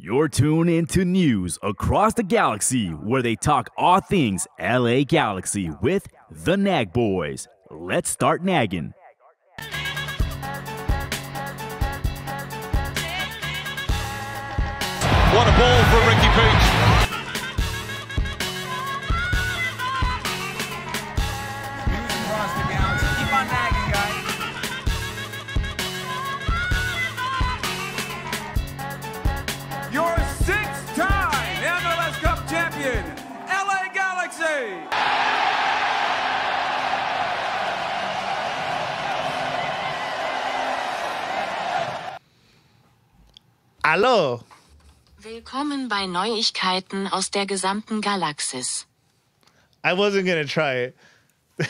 You're tuned into news across the galaxy where they talk all things LA Galaxy with the Nag Boys. Let's start nagging. What a ball for Ricky Peach. News across the galaxy. Keep on nagging, guys. Your six-time MLS Cup champion, LA Galaxy. Hallo. Willkommen bei Neuigkeiten aus der gesamten Galaxis. I wasn't going to try it.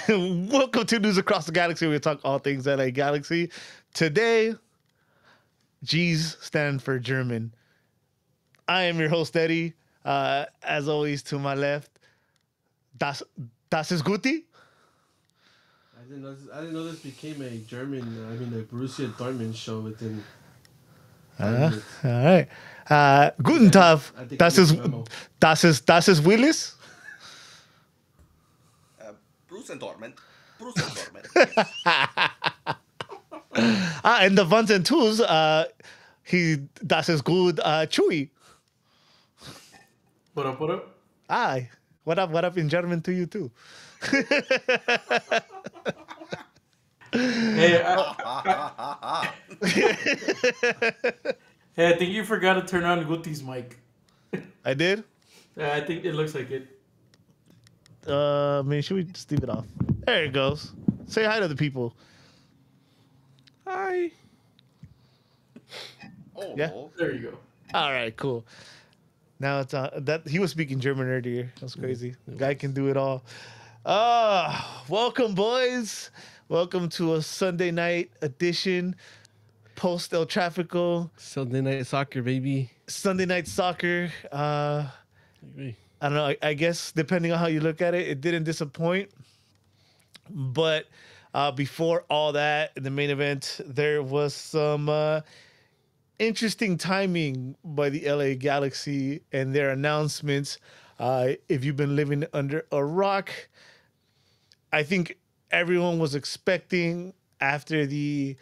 Welcome to News Across the Galaxy. We talk all things LA Galaxy. Today, G's stand for German. I am your host, Eddie. As always, to my left, das ist Guti. I didn't know this became a German, a Borussia Dortmund show within. All right. Guten Tag. Das ist Willis. Bruce and Dortmund. And the ones and twos, das ist gut, Chewy. What up? Aye. What up in German to you too? Hey, I think you forgot to turn on Guti's mic. I did? I think it looks like it. Should we just leave it off? There it goes. Say hi to the people. Hi. Oh, Yeah. There you go. All right, cool. Now it's that he was speaking German earlier. That's crazy. Guy can do it all. Welcome, boys. Welcome to a Sunday night edition, post El Tráfico. Sunday night soccer, baby. Sunday night soccer. I don't know. I guess depending on how you look at it, it didn't disappoint. But before all that, in the main event, there was some interesting timing by the LA Galaxy and their announcements. If you've been living under a rock, I think everyone was expecting after the...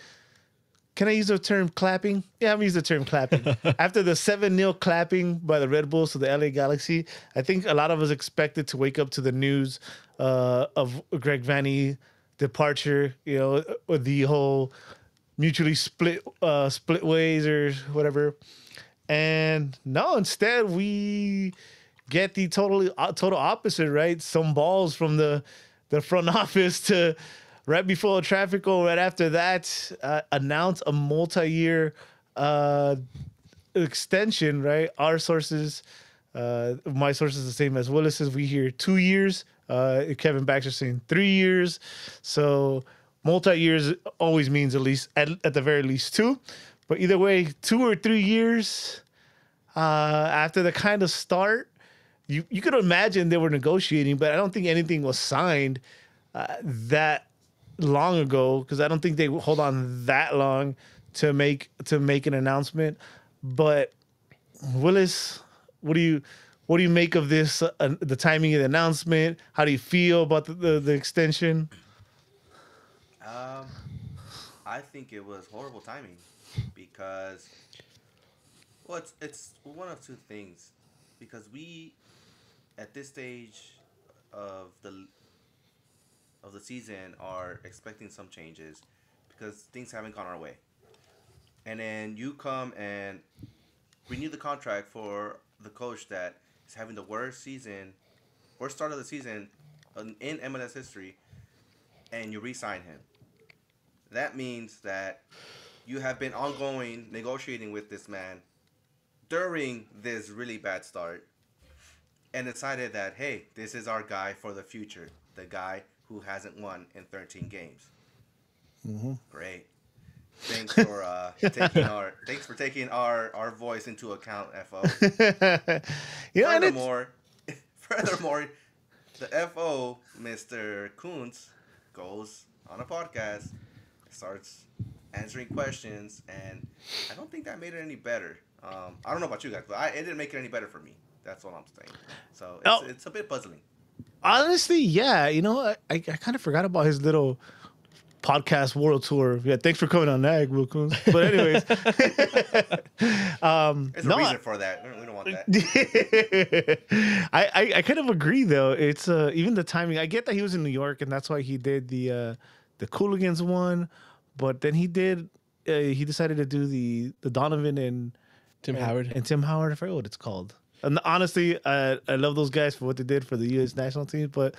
Can I use the term clapping? Yeah, I'm going to use the term clapping. After the 7-0 clapping by the Red Bulls to the LA Galaxy, I think a lot of us expected to wake up to the news of Greg Vanney departure, with the whole mutually split ways or whatever. And no, instead we get the total opposite, right? Some balls from the front office to right before traffic, or right after that, announce a multi-year extension, right? Our sources, my sources the same as Willis's. We hear 2 years. Kevin Baxter saying 3 years. So multi-years always means at least at the very least 2. But either way, 2 or 3 years after the kind of start, you could imagine they were negotiating, but I don't think anything was signed that long ago, because I don't think they hold on that long to make an announcement. But Willis, what do you make of this? The timing of the announcement. How do you feel about the extension? I think it was horrible timing because, well, it's one of two things. Because we, at this stage of the season, are expecting some changes because things haven't gone our way. And then you come and renew the contract for the coach that is having the worst start of the season in MLS history, and you re-sign him. That means that you have been ongoing negotiating with this man during this really bad start and decided that, hey, this is our guy for the future, the guy who hasn't won in 13 games. Mm-hmm. Great. Thanks for taking our voice into account, FO. Furthermore, the FO, Mr. Kuntz, goes on a podcast, starts answering questions, and I don't think that made it any better. I don't know about you guys, but it didn't make it any better for me. That's all I'm saying. So Oh. it's a bit puzzling. Honestly, yeah. You know, I kind of forgot about his little podcast world tour. Yeah, thanks for coming on Nag, Will Coons. But anyways, There's a reason for that. We don't want that. I kind of agree though. It's even the timing. I get that he was in New York and that's why he did the Cooligans one, but then he decided to do the Donovan and Tim Howard. and Tim Howard. I forget what it's called. And honestly, I love those guys for what they did for the U.S. national team, but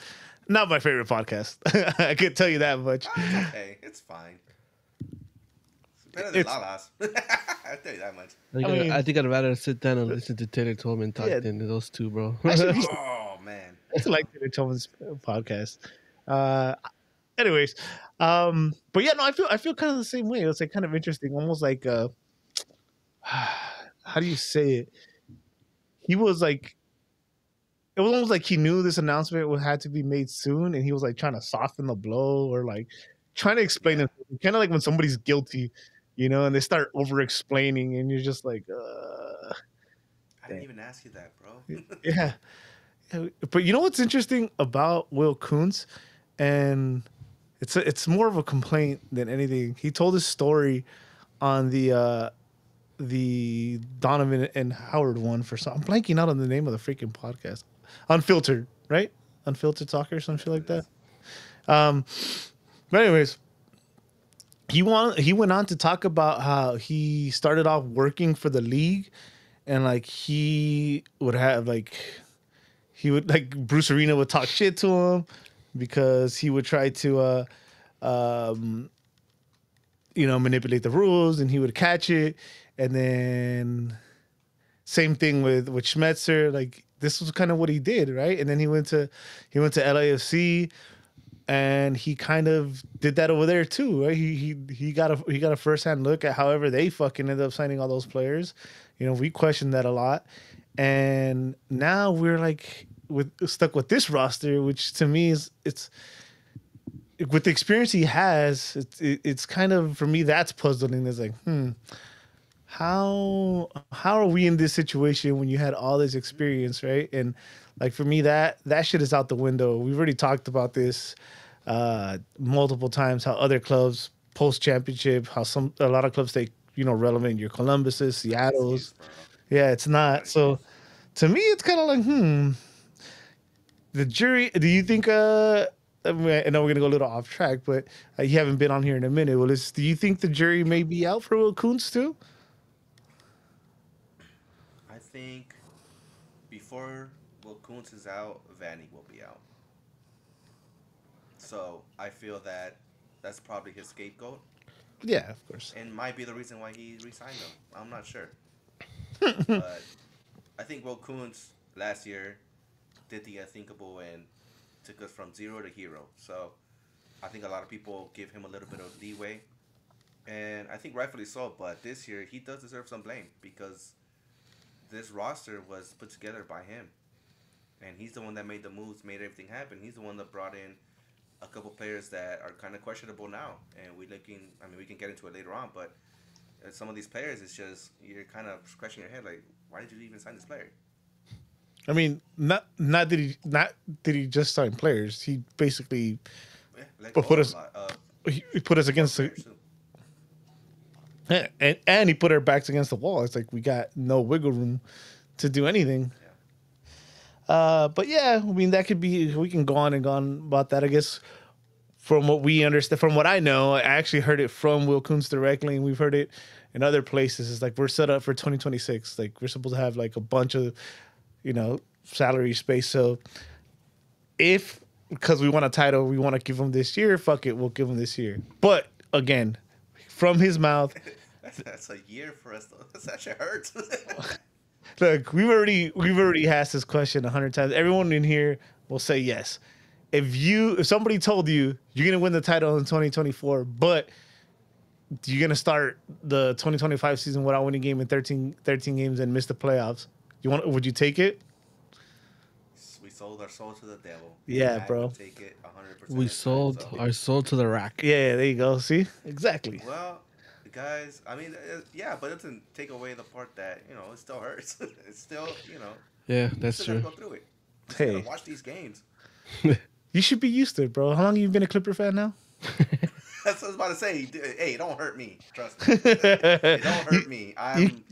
not my favorite podcast. I can tell you that much. It's okay. It's fine. It's better than Lala's. I'll tell you that much. I think I'd rather sit down and listen to Taylor Twellman talk Yeah. than those two, bro. Actually, Oh man. it's like the Tillman's podcast. Anyways, but yeah, no, I feel kind of the same way. It's like kind of interesting, almost like how do you say it? He was like, it was almost like he knew this announcement had to be made soon, and he was like trying to soften the blow or like trying to explain it. Kind of like when somebody's guilty, you know, and they start over explaining, and you're just like, I didn't even ask you that, bro. yeah. But you know what's interesting about Will Kuntz, and it's more of a complaint than anything. He told his story on the Donovan and Howard one for some. I'm blanking out on the name of the freaking podcast. Unfiltered, right? Unfiltered Soccer or some shit like that. But anyways, he went on to talk about how he started off working for the league, and like he would Bruce Arena would talk shit to him because he would try to manipulate the rules, and he would catch it. And then same thing with Schmetzer. Like this was kind of what he did, right? And then he went to LAFC, and he kind of did that over there too, right? He got a firsthand look at however they fucking ended up signing all those players. You know, we questioned that a lot, and now we're like stuck with this roster, which to me it's with the experience he has, it's kind of, for me, that's puzzling. It's like, how are we in this situation when you had all this experience, right? And like for me, that shit is out the window. We've already talked about this multiple times. How other clubs post championship, how a lot of clubs stay relevant. Your Columbuses, Seattle's, yeah, it's not. So to me, it's kind of like the jury. Do you think? I know we're gonna go a little off track, but you haven't been on here in a minute. Well, do you think the jury may be out for Will Kuntz too? I think before Will Kuntz is out, Vanny will be out. So I feel that's probably his scapegoat, Yeah, of course. and might be the reason why he resigned him. I'm not sure, but I think Will Kuntz last year did the unthinkable and took us from zero to hero. So I think a lot of people give him a little bit of leeway, and I think rightfully so. But this year he does deserve some blame because this roster was put together by him, and he's the one that made the moves, made everything happen. He's the one that brought in a couple players that are kind of questionable now, and we can get into it later on, but some of these players, it's just you're kind of scratching your head like, why did you even sign this player? I mean, not did he just sign players. He basically put us against the, and he put our backs against the wall. It's like we got no wiggle room to do anything. Yeah. But yeah, I mean, that could be, we can go on and on about that. I guess from what we understand, from what I know, I actually heard it from Will Kuntz directly, and we've heard it in other places. It's like we're set up for 2026. Like we're supposed to have like a bunch of salary space. So because we want a title, we want to give him this year, fuck it, we'll give him this year. But again, from his mouth, that's a year for us though. That actually hurts. look, we've already asked this question 100 times. Everyone in here will say yes. If somebody told you you're gonna win the title in 2024, but you're gonna start the 2025 season without winning a game in 13 games and miss the playoffs, would you take it? We sold our soul to the devil. Yeah, bro. Take it 100%. We sold our soul to the rack. Yeah, there you go. See, exactly. Well, guys. I mean, yeah, but it doesn't take away the part that it still hurts. It's still Yeah, that's still true. gotta go through it. Just Hey. gotta watch these games. You should be used to it, bro. How long have you been a Clipper fan now? That's what I was about to say. Hey, it don't hurt me. Trust me. It don't hurt me. I'm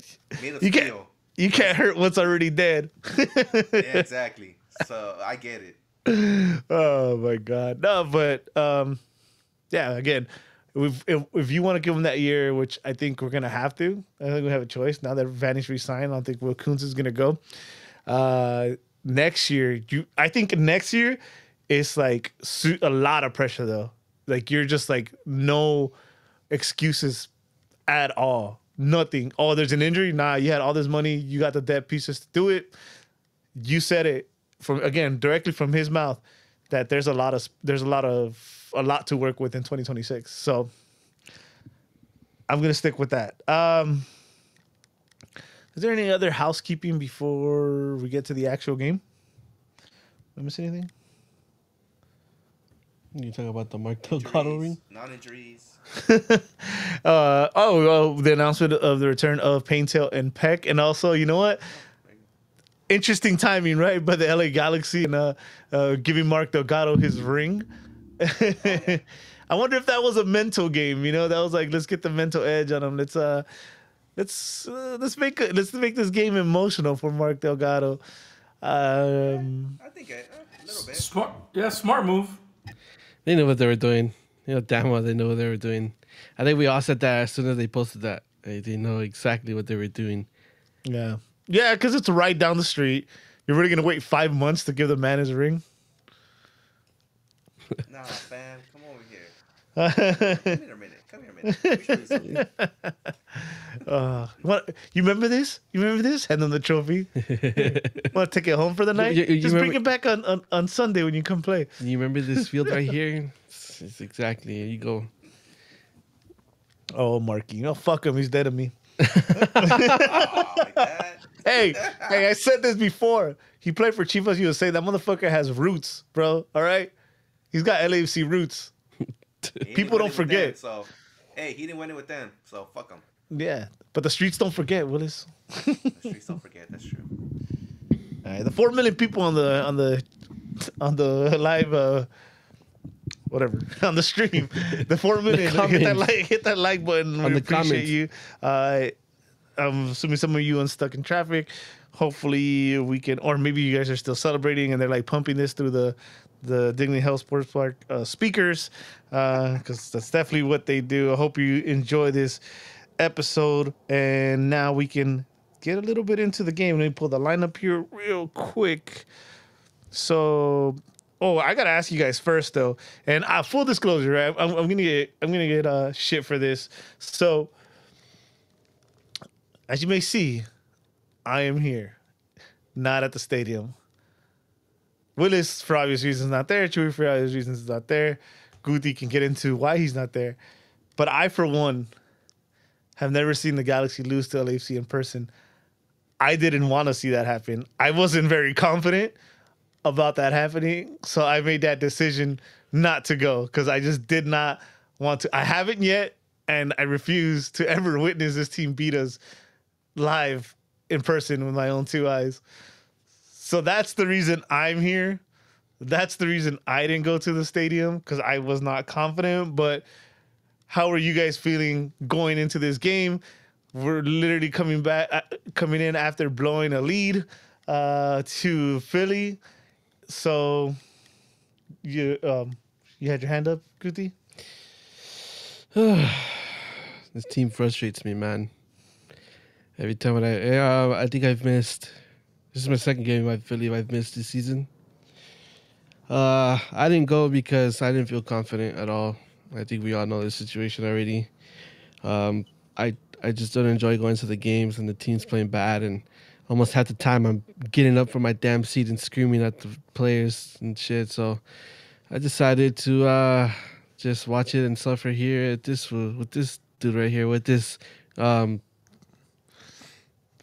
made of steel. You can't hurt what's already dead. Yeah, exactly. So I get it. Oh my god. No, but yeah, again, if you want to give him that year, which I think we're gonna have to, I think we have a choice. Now that Vanish resigned, I don't think Will Kuntz is gonna go. Next year, I think next year is like a lot of pressure though. Like you're just like no excuses at all. Nothing. Oh, there's an injury? Nah, you had all this money, you got the debt pieces to do it. You said it directly from his mouth that there's a lot to work with in 2026. So I'm gonna stick with that. Is there any other housekeeping before we get to the actual game? Did I miss anything? You talk about the Mark Delgado ring? Non-injuries. The announcement of the return of Paintail and Peck, and also, you know what? Interesting timing, right? By the LA Galaxy and giving Mark Delgado his ring. I wonder if that was a mental game. That was like, let's get the mental edge on him. Let's make this game emotional for Mark Delgado. I think a little bit. Smart move. They knew what they were doing. Damn well they know what they were doing. I think we all said that as soon as they posted that. They know exactly what they were doing. Yeah. Yeah, because it's right down the street. You're really going to wait 5 months to give the man his ring? Nah, fam. Come over here. Come here a minute. We should do something. What? You remember this? Hand them the trophy. Want to take it home for the night? You Just bring it back on Sunday when you come play. You remember this field right here? It's exactly. Here you go. Oh, Marky. Oh, fuck him. He's dead to me. Like that. Hey, I said this before. He played for Chivas USA. That motherfucker has roots, bro. All right? He's got LAFC roots. People don't forget. So, hey, he didn't win it with them. So, fuck him. Yeah. But the streets don't forget, Willis. The streets don't forget. That's true. All right, the 4 million people on the live whatever on the stream, the 4 million hit that like button. On We the appreciate comments. you. I'm assuming some of you unstuck in traffic. Hopefully we can, or maybe you guys are still celebrating and they're like pumping this through the Dignity Health Sports Park speakers, because that's definitely what they do. I hope you enjoy this episode, and now we can get a little bit into the game. Let me pull the lineup here real quick. So, I gotta ask you guys first though, and full disclosure, right? I'm gonna get shit for this. So, as you may see, I am here, not at the stadium. Willis, for obvious reasons, not there. Chewy, for obvious reasons, is not there. Guti can get into why he's not there. But I, for one, have never seen the Galaxy lose to LAFC in person. I didn't want to see that happen. I wasn't very confident about that happening, so I made that decision not to go because I just did not want to. I haven't yet, and I refuse to ever witness this team beat us live in person with my own two eyes. So that's the reason I'm here. That's the reason I didn't go to the stadium, because I was not confident. But how are you guys feeling going into this game? We're literally coming in after blowing a lead to Philly. So you had your hand up, Guti? This team frustrates me, man. Every time I think I've missed. This is my second game I believe I've missed this season. I didn't go because I didn't feel confident at all. I think we all know the situation already. I just don't enjoy going to the games and the team's playing bad, and almost half the time I'm getting up from my damn seat and screaming at the players and shit. So I decided to just watch it and suffer here with this dude right here, with this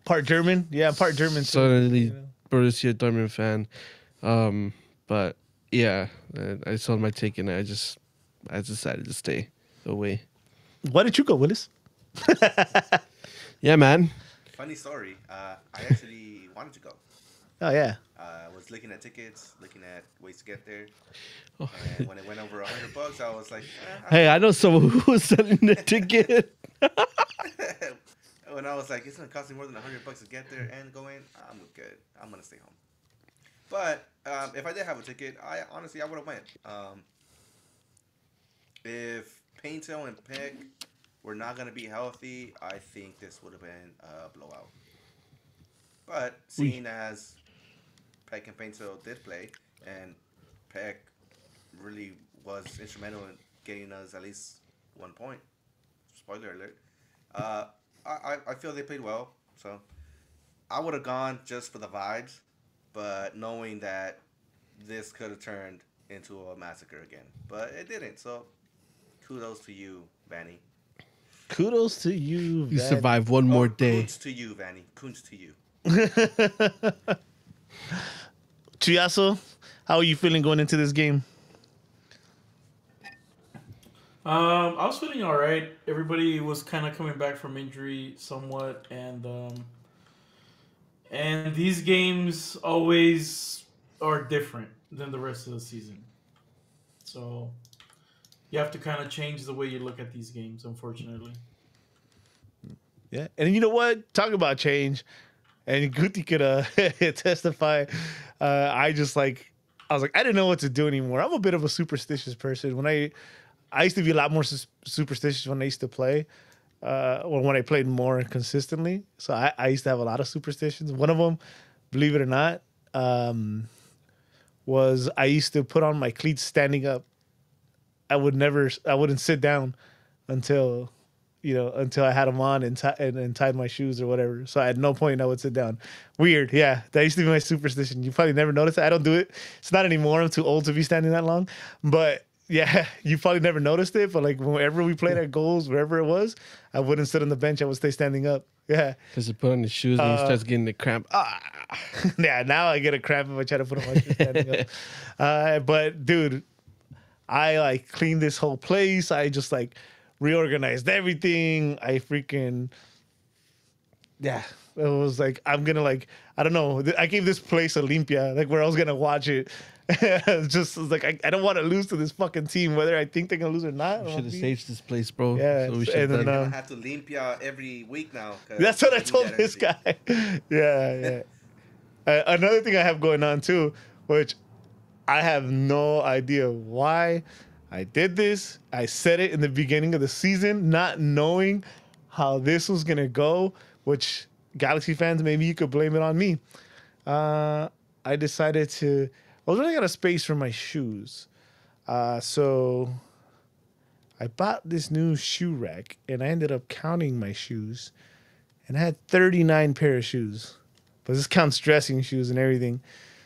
Part German? Yeah, part German. suddenly Borussia Dortmund fan. But yeah, I sold my ticket and I decided to stay away. Why did you go, Willis? Yeah, man. Funny story. I actually wanted to go. Oh yeah. I was looking at tickets, looking at ways to get there, Oh. and when it went over $100, I was like, Hey, I know someone who was selling the ticket. when I was like, it's gonna cost me more than $100 to get there and go in, I'm good. I'm gonna stay home. But if I did have a ticket, I honestly would have went. If Painto and Peck were not gonna be healthy, I think this would have been a blowout. But seeing as Peck and Painto did play, and Peck really was instrumental in getting us at least 1 point. Spoiler alert. I feel they played well, so I would have gone just for the vibes, but knowing that this could have turned into a massacre again, but it didn't. So kudos to you, Vanny. Kudos to you. You Van. survived one more day. Kudos to you, Vanny. Kudos to you. Chiasso, how are you feeling going into this game? I was feeling all right. Everybody was kind of coming back from injury somewhat, and these games always are different than the rest of the season. So you have to kind of change the way you look at these games, unfortunately. Yeah, and you know what? Talk about change, and Guti could testify. I was like, I didn't know what to do anymore. I'm a bit of a superstitious person. When I used to be a lot more superstitious when I used to play, or when I played more consistently. So I used to have a lot of superstitions. One of them, believe it or not, was I used to put on my cleats standing up. I wouldn't sit down until I had them on and tied my shoes or whatever. So at no point I would sit down. Weird, yeah. That used to be my superstition. You probably never noticed it. I don't do it. It's not anymore. I'm too old to be standing that long. But yeah, you probably never noticed it. But like whenever we played at goals, wherever it was, I wouldn't sit on the bench. I would stay standing up. Yeah. Because you put on his shoes and he starts getting the cramp. Yeah, now I get a cramp if I try to put on my shoes standing up. But dude, I like cleaned this whole place. I just like reorganized everything. I freaking, yeah. It was like, I'm gonna like, I don't know. I gave this place Olympia, like where I was gonna watch it. Just was like, I don't want to lose to this fucking team, whether I think they're gonna lose or not. We should have saved this place, bro. Yeah, So we should and then, You're gonna have to Olympia every week now. that's what I need told that this energy. guy. Yeah. Another thing I have going on too, which I have no idea why I did this. I said it in the beginning of the season, not knowing how this was gonna go, which Galaxy fans, maybe you could blame it on me. I decided I was running out of space for my shoes. So I bought this new shoe rack and I ended up counting my shoes and I had 39 pair of shoes. But this counts dressing shoes and everything.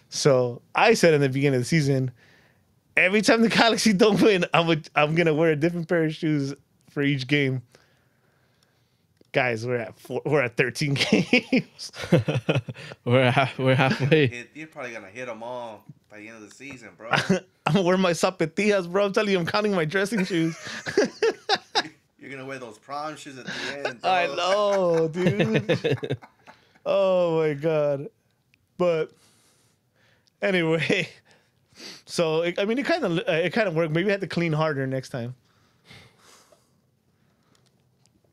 So I said in the beginning of the season, every time the Galaxy don't win, I'm gonna wear a different pair of shoes for each game. Guys, we're at 13 games. we're halfway. You're probably gonna hit them all by the end of the season, bro. I'm gonna wear my zapatillas, bro. I'm telling you, I'm counting my dressing shoes. You're gonna wear those prom shoes at the end, bro. I know, dude. Oh my god. But anyway, so it kind of worked. Maybe I had to clean harder next time.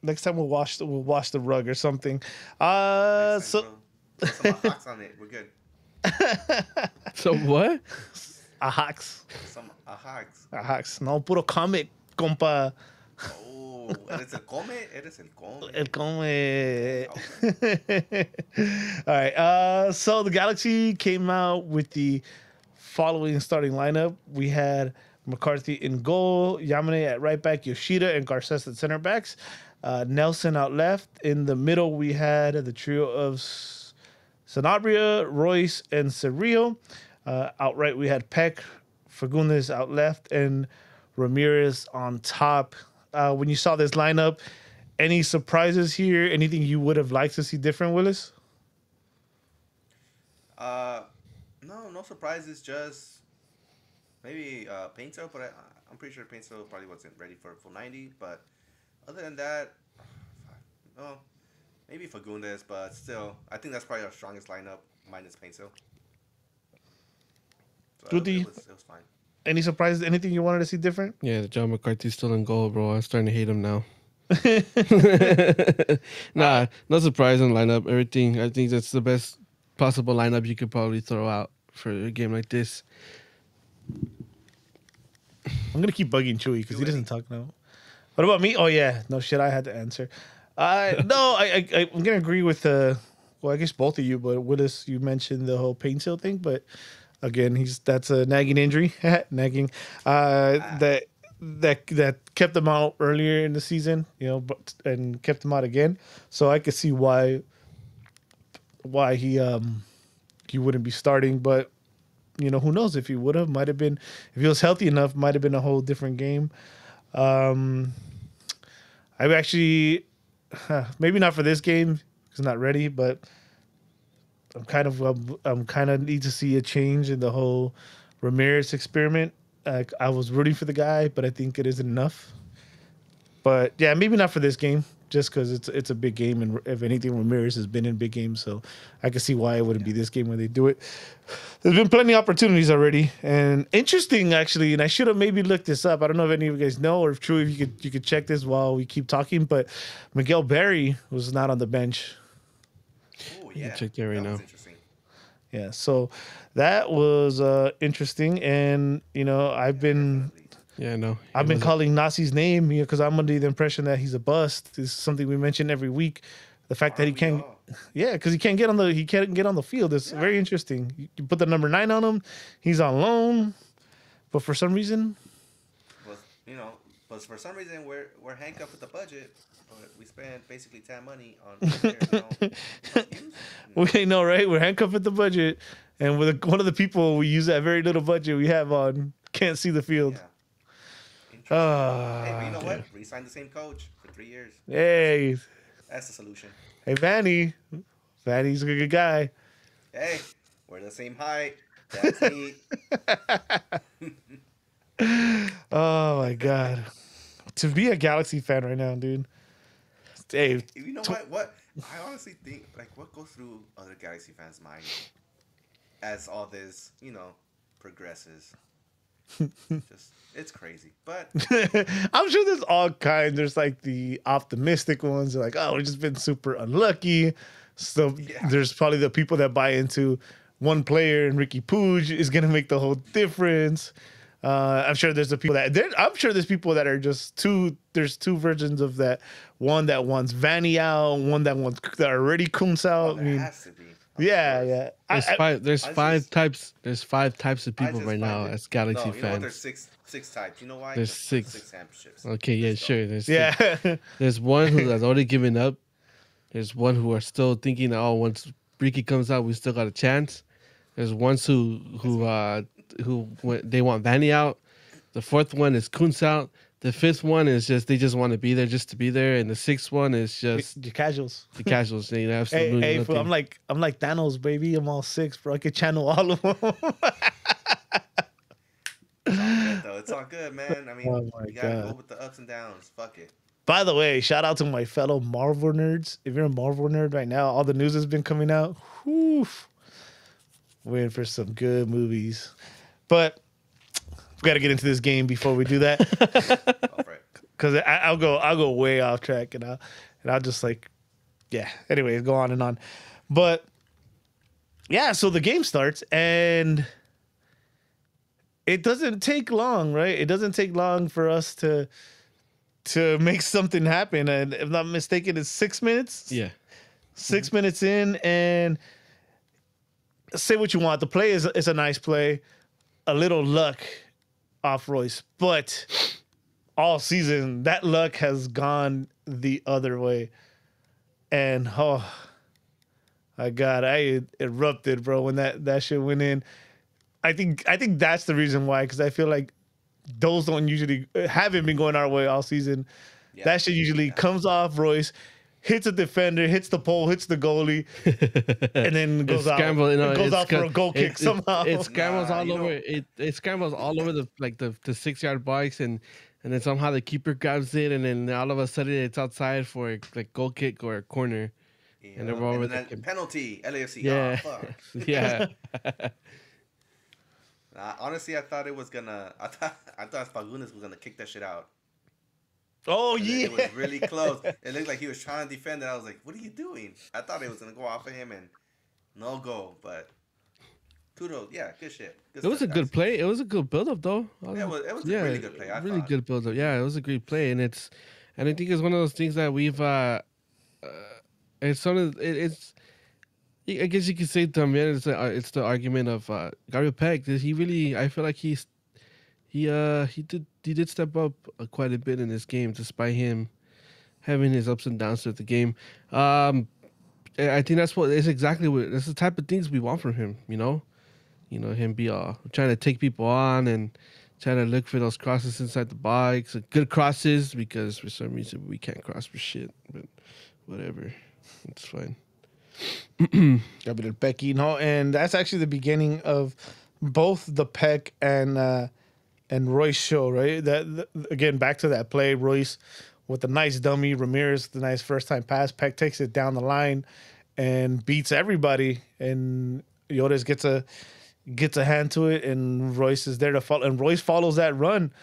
Next time we'll wash the rug or something. Next time, So bro. Throw some hawks on it. We're good. So what? Ajax. Some hawks. Ajax. No, puro comic, compa. Oh, eres el come. Eres el come. El come. All right. So the Galaxy came out with the following starting lineup. We had McCarthy in goal, Yamane at right back, Yoshida and Garces at center backs, Nelson out left. In the middle, we had the trio of Sanabria, Royce, and Cerrillo. Out right, we had Peck, Fagundes out left, and Ramirez on top. When you saw this lineup, any surprises here? Anything you would have liked to see different, Willis? No surprises. Just maybe Painto, but I'm pretty sure Painto probably wasn't ready for a full 90. But other than that, Well, maybe Fagundes, but still, I think that's probably our strongest lineup minus Painsil. So Rudy, it was fine. any surprises? Anything you wanted to see different? Yeah, John McCarthy's still in goal, bro. I'm starting to hate him now. Nah, no surprise in lineup. Everything. I think that's the best possible lineup you could probably throw out for a game like this. I'm gonna keep bugging Chewy because he doesn't talk now. What about me? Oh yeah, no shit. I had to answer. I'm gonna agree with well, I guess both of you, but Willis, you mentioned the whole pain seal thing, but again, that's a nagging injury, nagging. That kept him out earlier in the season, and kept him out again. So I could see why he wouldn't be starting, but who knows if he would have? Might have been if he was healthy enough. Might have been a whole different game. I'm actually maybe not for this game because I'm not ready, but I'm kind of need to see a change in the whole Ramirez experiment. I was rooting for the guy, but I think it isn't enough. But yeah, maybe not for this game, just because it's a big game, and if anything, Ramirez has been in big games, so I can see why it wouldn't be this game when they do it. There's been plenty of opportunities already, and interesting actually. And I should have maybe looked this up. I don't know if any of you guys know, or if true, if you could check this while we keep talking. But Miguel Berry was not on the bench. Oh yeah, check that right now. Interesting. Yeah, so that was interesting, and I've been calling Nasi's name because I'm under the impression that he's a bust. This is something we mention every week. The fact that he can't, because he can't get on the field. It's very interesting. You put the number 9 on him, he's on loan, but for some reason, for some reason we're handcuffed with the budget. But we spent basically 10 money on players. We know, right? We're handcuffed with the budget, and with one of the people we use that very little budget we have on can't see the field. Yeah. Hey, but you know what? Re-sign the same coach for 3 years. Hey, that's the solution. Hey, Vanny's a good guy. Hey, we're the same height. That's me. Oh my god, to be a Galaxy fan right now, dude. Hey, you know what? I honestly think what goes through other Galaxy fans' mind as all this, progresses. It's crazy, but I'm sure there's all kinds. There's the optimistic ones. They're like, oh, we've just been super unlucky. So there's probably the people that buy into one player and Ricky Puig is gonna make the whole difference. I'm sure there's people that are just two. There's two versions of that. One that wants Vanny out. One that wants that already Kuntz out. There has to be. Yeah. There's five types. There's 5 types of people right now as Galaxy fans. There's six types. You know why? There's 6. 6 championships. Okay, yeah, sure. There's 6. Yeah. There's one who has already given up. There's one who are still thinking that once Ricky comes out, we still got a chance. There's ones who they want Vanny out. The 4th one is Kuntz out. The 5th one is they just want to be there just to be there, and the 6th one is just the casuals. The casuals, absolutely. Hey, fool, I'm like Thanos, baby. I'm all 6, bro. I could channel all of them. It's all good, man. I mean, you gotta go with the ups and downs. Fuck it. By the way, shout out to my fellow Marvel nerds. If you're a Marvel nerd right now, all the news has been coming out. Whew. Waiting for some good movies, but we got to get into this game before we do that. Because I'll go way off track and I'll just Anyways, go on and on, but yeah. So the game starts and it doesn't take long, right? It doesn't take long for us to make something happen, and if I'm not mistaken, it's 6 minutes. Yeah, 6 minutes in, and say what you want. The play is a nice play, a little luck off Reus, but all season that luck has gone the other way, and I erupted, bro, when that shit went in. I think that's the reason why, because I feel like those haven't been going our way all season. Yeah, that shit usually comes off Reus, hits a defender, hits the pole, hits the goalie, and then goes out. Goes out for a goal kick somehow. It scrambles all over. It scrambles all over the 6-yard box, and and then somehow the keeper grabs it, and then all of a sudden it's outside for like goal kick or a corner. Yeah. And they're all And with then the- that penalty, LAFC. Yeah, Oh, fuck. yeah. Honestly, I thought Fagundes was gonna kick that shit out. Oh And yeah. it was really close. It looked like he was trying to defend it. I was like, "What are you doing?" I thought it was gonna go off of him and no goal, but kudos. Yeah, good shit. It was a good play. It was a good build up though. It was a really good play. I really thought. good build up. Yeah, it was a great play, and I think it's one of those things that we've. It's sort of it's. I guess you could say to him, it's the argument of Gary Peck. He really? I feel like he did step up quite a bit in this game, despite him having his ups and downs throughout the game. I think that's exactly that's the type of things we want from him. Him be trying to take people on and trying to look for those crosses inside the box, good crosses, because for some reason we can't cross for shit. But whatever, it's fine. Gabriel Peck, and that's actually the beginning of both the Peck and Royce show, right? Again, back to that play, Royce with the nice dummy, Ramirez the nice first time pass, Peck takes it down the line and beats everybody, and Lloris gets a hand to it, and Royce is there to follow, and Royce follows that run.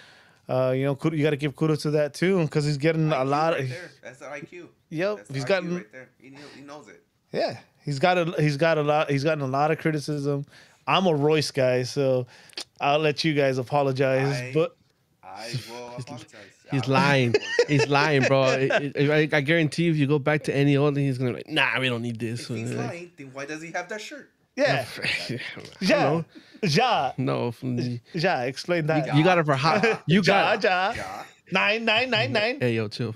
You got to give kudos to that too, because he's getting IQ a lot right of. there. That's the IQ. Yep, That's the he's IQ gotten right there. He knows it. Yeah, he's gotten a lot of criticism. I'm a Royce guy, so I'll let you guys apologize. But I will apologize. He's lying. He's lying, bro. I guarantee you, if you go back to any old, he's gonna be like, nah, we don't need this. If he's lying, then why does he have that shirt? yeah, No. Ja, No, Ja, explain that. you got it for hot. You got. Ja. Yeah. 9. Hey, yo, chill.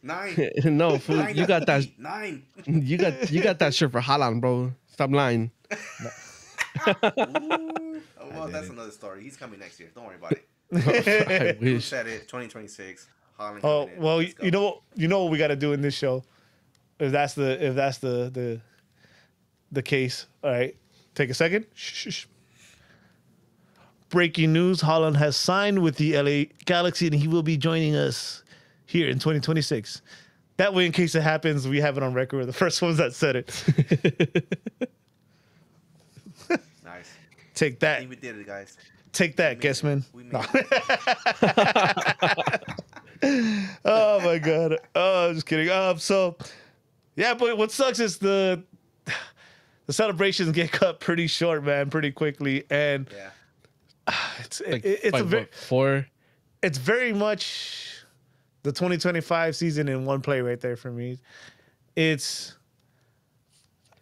Nine. No, fool, Nine. you got that. 9. You got that shirt for Haaland, bro. Stop lying. Well, that's another story. He's coming next year. Don't worry about it. I Who wish. said it? 2026. Haaland Oh coming in. well, Let's go. you know what we got to do in this show. If that's the case, all right. Take a second. Shh. Breaking news: Haaland has signed with the LA Galaxy, and he will be joining us here in 2026. That way, in case it happens, we have it on record. We're the first ones that said it. Nice. Take I that. think we did it, guys. Take that, We made Guessman. it. We made it. Oh my god. Oh, just kidding. So yeah, but what sucks is the celebrations get cut pretty short, man, pretty quickly, and Yeah. it's Like, 4. it's very much the 2025 season in one play right there for me. It's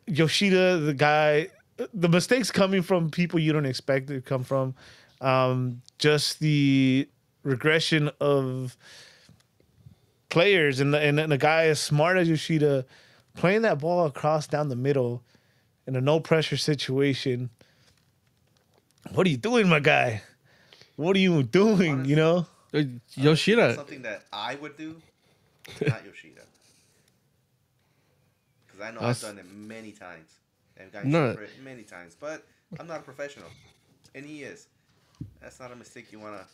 Yoshida, the guy, the mistakes coming from people you don't expect it to come from. Just the regression of players and a guy as smart as Yoshida playing that ball across down the middle in a no pressure situation. What are you doing, my guy? What are you doing? Honestly, You know? Yoshida. Something that I would do, not Yoshida. Because I know I've done it many times. And gotten No. shit for it many times. But I'm not a professional. And he is. That's not a mistake you wanna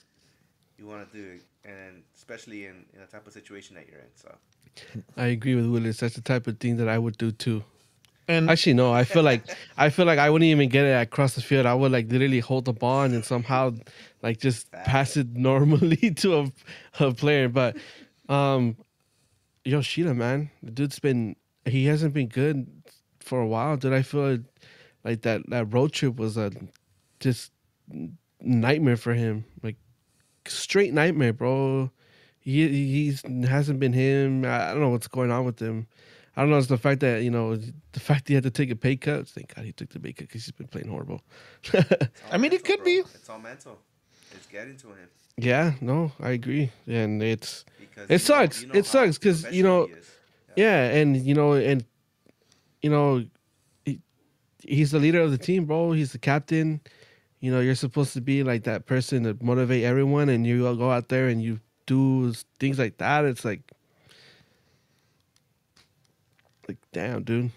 do, and especially in a type of situation that you're in. So I agree with Willis. That's the type of thing that I would do too. And Actually, no. I feel like I wouldn't even get it across the field. I would like literally hold the ball and somehow like just pass it normally to a player. But Yoshida, man, the dude's he hasn't been good for a while. Dude, I feel like that road trip was a just nightmare for him. Like straight nightmare, bro. He hasn't been him. I don't know what's going on with him. I don't know. It's the fact that the fact he had to take a pay cut. Thank God he took the pay cut because he's been playing horrible. I mean, it could be. It's all mental. It's getting to him. Yeah, no, I agree, and it Because sucks. It sucks because professional he is. yeah, and he's the leader of the team, bro. He's the captain. You're supposed to be like that person to motivate everyone, and you go out there and you do things like that. It's like damn, dude.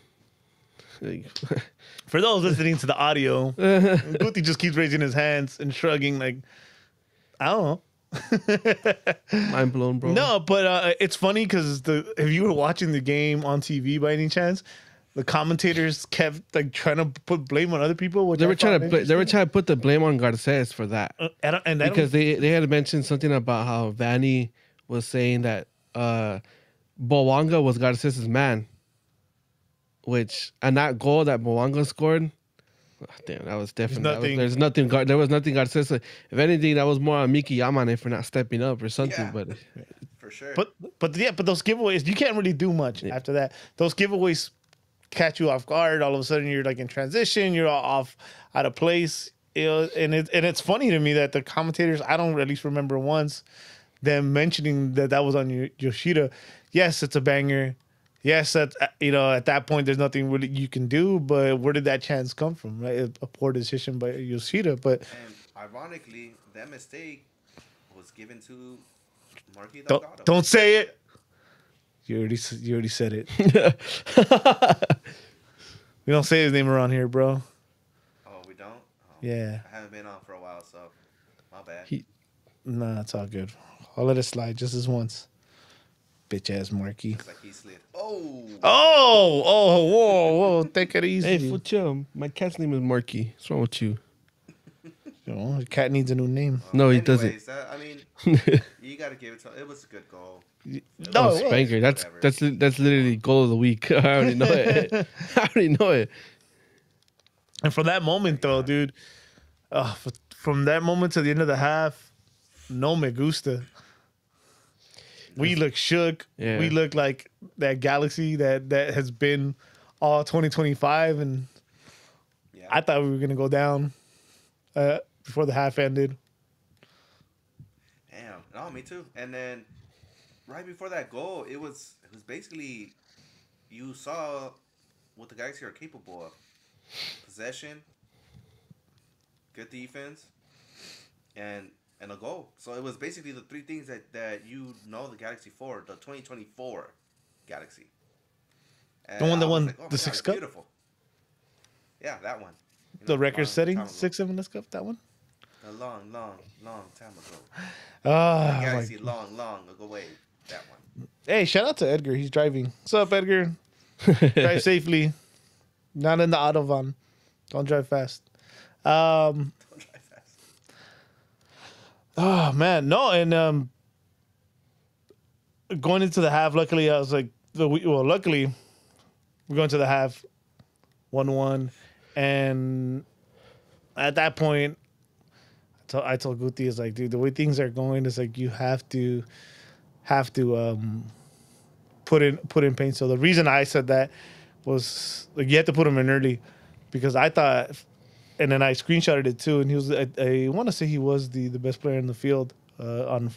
Like, For those listening to the audio, Guti just keeps raising his hands and shrugging like, I don't know. Mind blown, bro. No, but it's funny because if you were watching the game on TV by any chance, the commentators kept like trying to put blame on other people. Which They were I trying found to they were interesting. trying to put the blame on Garces for that And I because don't, they had mentioned something about how Vanny was saying that Bowanga was Garces' man, and that goal that Bowanga scored. Damn, that was definitely nothing. there's nothing. There was nothing Garces. If anything, that was more on Miki Yamane for not stepping up or something. Yeah. But For sure. but those giveaways you can't really do much after that. Those giveaways catch you off guard. All of a sudden you're like in transition. You're all off out of place. You know, and it's funny to me that the commentators, I don't at least remember once them mentioning that was on Yoshida. Yes, it's a banger. Yes, at that point there's nothing really you can do. But where did that chance come from? Right, a poor decision by Yoshida. But And ironically, that mistake was given to Marky don't Delgado. don't say it. You already said it. We don't say his name around here, bro. Oh, we don't? Oh, Yeah. I haven't been on for a while, so my bad. Nah, it's all good. I'll let it slide just this once. Bitch ass Marky. It's like he slid. Oh! Whoa, take it easy. hey, chill. My cat's name is Marky. What's wrong with you? You know, the cat needs a new name. No, he Anyways, doesn't. I mean, you got to give it to him. It was a good goal. No, Oh, it was. Spanger. That's literally goal of the week. I already know it. I already know it. And from that moment, though, dude, from that moment to the end of the half, no me gusta. We look shook. Yeah. We look like that Galaxy that has been all 2025, and Yeah. I thought we were gonna go down before the half ended. Damn. No, me too. And then right before that goal, it was basically you saw what the Galaxy are capable of. Possession, good defense, and a goal. So it was basically the three things that you know the Galaxy for, the 2024 Galaxy. And The one that I was won like, oh my the God, Sixth it's Cup? beautiful. Yeah, that one. You know, The long record-setting time ago. 6-7 Cup, that one. A long time ago. Ah, Galaxy, long ago. Wait, that one. hey, shout out to Edgar. He's driving. What's up, Edgar? Drive safely. Not in the Autobahn. Don't drive fast. Don't drive fast. Oh man, no, and going into the half, luckily I was like, luckily we're going to the half 1-1, and at that point, I told Guti, it's like, dude, the way things are going, it's like you have to put in paint. So the reason I said that was like you had to put him in early because I thought. And then I screenshotted it too, and he was. I want to say he was the best player in the field on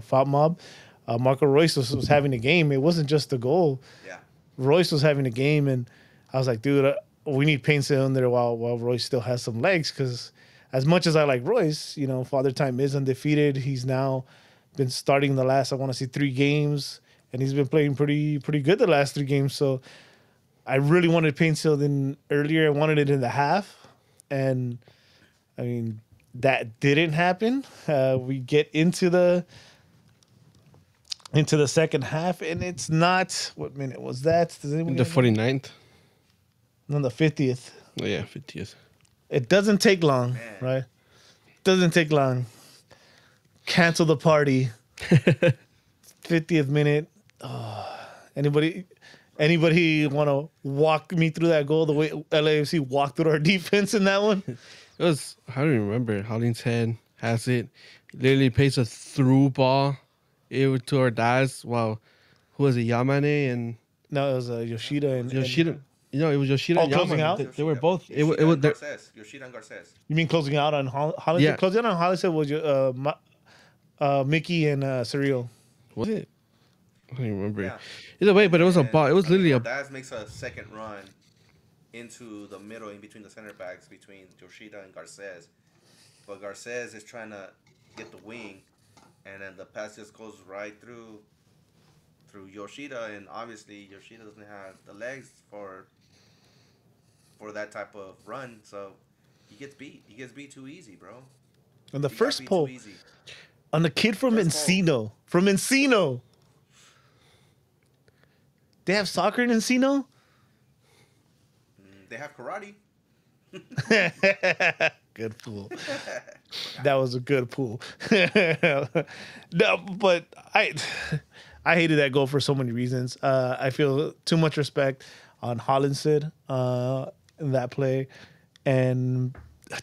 Fop Mob. Marco Reus was having a game. It wasn't just the goal. Yeah. Royce was having a game, and I was like, dude, we need Paintsville in there while Royce still has some legs. Because as much as I like Royce, you know, Father Time is undefeated. He's now been starting the last, I want to say, 3 games, and he's been playing pretty good the last 3 games. So I really wanted Paintsville in earlier. I wanted it in the half. And I mean, that didn't happen. We get into the second half, and it's not. What minute was that? Does anyone The know? 49th. On the 50th. Oh, yeah, 50th. It doesn't take long, Man. right? Doesn't take long. Cancel the party. 50th minute. Oh, anybody want to walk me through that goal the way LAFC walked through our defense in that one? It was, I don't even remember. Hollingshead has it. Literally plays a through ball to our guys. Wow. Who was it? Yamane and No, it was Yoshida and Yoshida. You know, it was Yoshida and closing Yamane. out? They were both. Yoshida It was and Garces. Yoshida and Garces. You mean closing out on Hollingshead? Yeah. Closing out on Hollingshead was Mickey and Surreal. Was it? I don't even remember. Yeah. Either way, but it was a And, ball. It was literally a. Daz makes a second run into the middle, in between the center backs, between Yoshida and Garces. But Garces is trying to get the wing, and then the pass just goes right through Yoshida, and obviously Yoshida doesn't have the legs for that type of run, so he gets beat. He gets beat too easy, bro. And the He got first beat poll, too easy. On the kid from Encino. From Encino. They have soccer in Encino? They have karate. Good pool. That was a good pool. No, but I hated that goal for so many reasons. I feel too much respect on Hollandsid in that play, and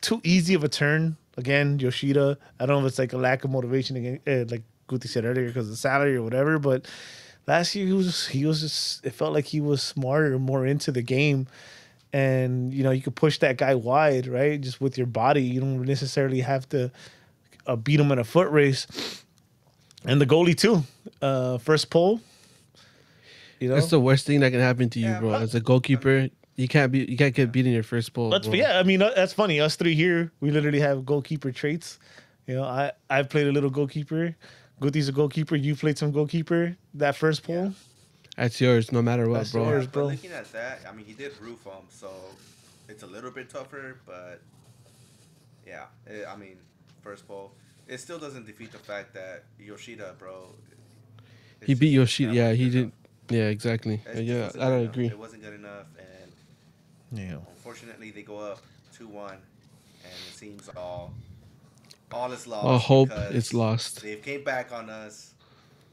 too easy of a turn. Again, Yoshida. I don't know if it's like a lack of motivation, again, like Guti said earlier, because of the salary or whatever. But last year he was just. It felt like he was smarter, more into the game. And, you know, you could push that guy wide, right? Just with your body. You don't necessarily have to beat him in a foot race. And the goalie, too. First pole. You know? That's the worst thing that can happen to you, bro. As a goalkeeper, you can't get beat in your first pole. Yeah, I mean, that's funny. Us three here, we literally have goalkeeper traits. You know, I've played a little goalkeeper. Guti's a goalkeeper. You played some goalkeeper. That first pole. Yeah. That's yours, no matter what, bro. Yours, But looking at that, I mean, he did roof him, so it's a little bit tougher. But yeah, I mean, first pole, it still doesn't defeat the fact that Yoshida, bro. He beat Yoshida. Yeah, he did. Yeah, exactly. Yeah, I don't agree. It wasn't good enough, and unfortunately, they go up 2-1, and it seems all is lost. All hope is lost. They came back on us.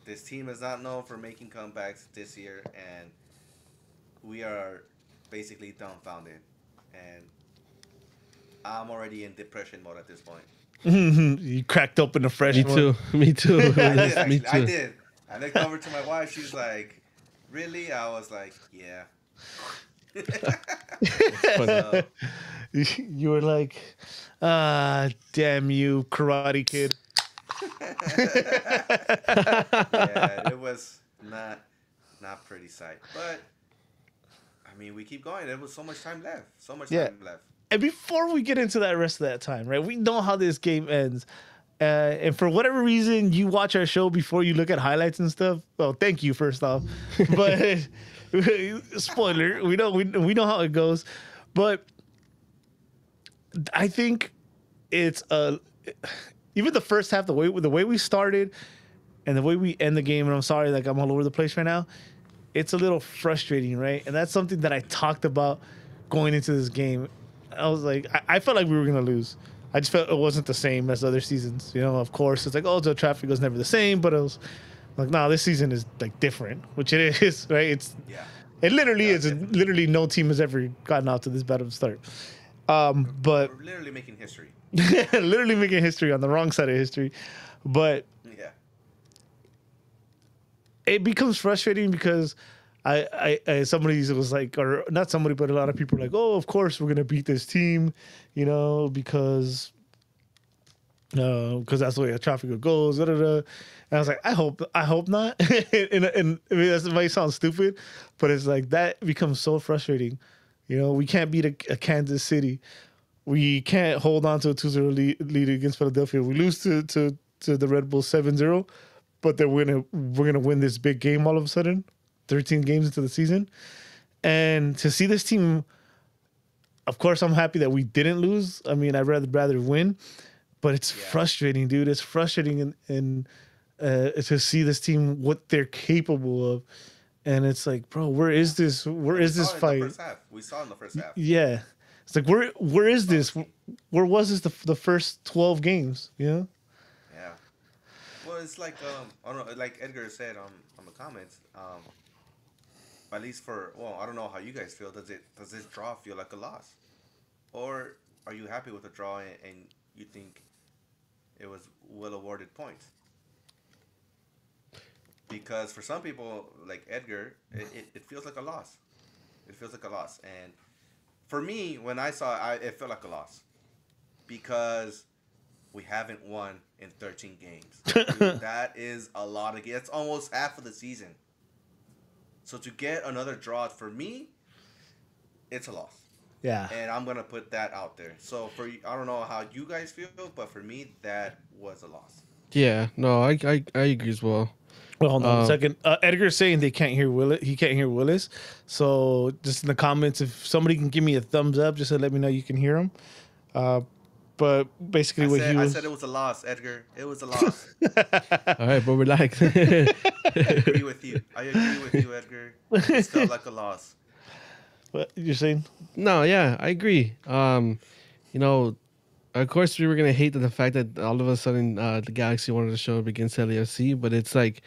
This team is not known for making comebacks this year, and we are basically dumbfounded. And I'm already in depression mode at this point. You cracked open the fresh Me one. too. Me too. Me too. I did. I looked over to my wife. She's like, "Really?" I was like, "Yeah." So, You were like, damn you, Karate Kid. yeah, it was not pretty sight. But I mean, we keep going. There was so much time left. Time left. And before we get into that rest of that time, right? We know how this game ends. And for whatever reason, you watch our show before you look at highlights and stuff. Well, thank you first off. But spoiler, we know how it goes. But I think it's even the first half, the way we started and the way we end the game, and I'm sorry, like I'm all over the place right now, it's a little frustrating, right? And that's something that I talked about going into this game. I was like, I felt like we were gonna lose. I just felt it wasn't the same as other seasons. You know, of course, it's like, oh, the traffic was never the same, but it was like, no, this season is like different, which it is, right? It literally is. Definitely. Literally, no team has ever gotten out to this bad of a start. But we're literally making history. Literally making history on the wrong side of history. But yeah, it becomes frustrating because I somebody was like, or not somebody, but a lot of people are like, oh, of course we're gonna beat this team, you know, because that's the way the traffic goes. Da, da, da. And I was like, I hope not. and I mean, that might sound stupid, but it's like that becomes so frustrating. You know, we can't beat a Kansas City. We can't hold on to a 2-0 lead against Philadelphia. We lose to the Red Bulls 7-0, but then we're gonna win this big game all of a sudden, 13 games into the season. And to see this team, of course, I'm happy that we didn't lose. I mean, I'd rather win, but it's frustrating, dude. It's frustrating and to see this team, what they're capable of. And it's like, bro, where is this? Where is this fight? We saw in the first half. Yeah. It's like, where is this? Where was this the first 12 games? You know? Yeah. Well, it's like I don't know, like Edgar said on the comments. At least I don't know how you guys feel. Does this draw feel like a loss, or are you happy with the draw and you think it was well awarded points? Because for some people, like Edgar, it feels like a loss. It feels like a loss, and for me, when I saw it, it felt like a loss because we haven't won in 13 games. Dude, that is a lot of games. That's almost half of the season. So to get another draw, for me, it's a loss. Yeah. And I'm going to put that out there. So I don't know how you guys feel, but for me, that was a loss. Yeah, no, I agree as well. Well, hold on a second. Edgar's saying they can't hear Willis. He can't hear Willis. So just in the comments, if somebody can give me a thumbs up, just to let me know you can hear him. But But basically, I said it was a loss, Edgar. It was a loss. All right, but relax. I agree with you. Edgar. It felt like a loss. What you're saying? No, yeah, I agree. You know, of course, we were gonna hate the fact that all of a sudden the Galaxy wanted to show up against LAFC, but it's like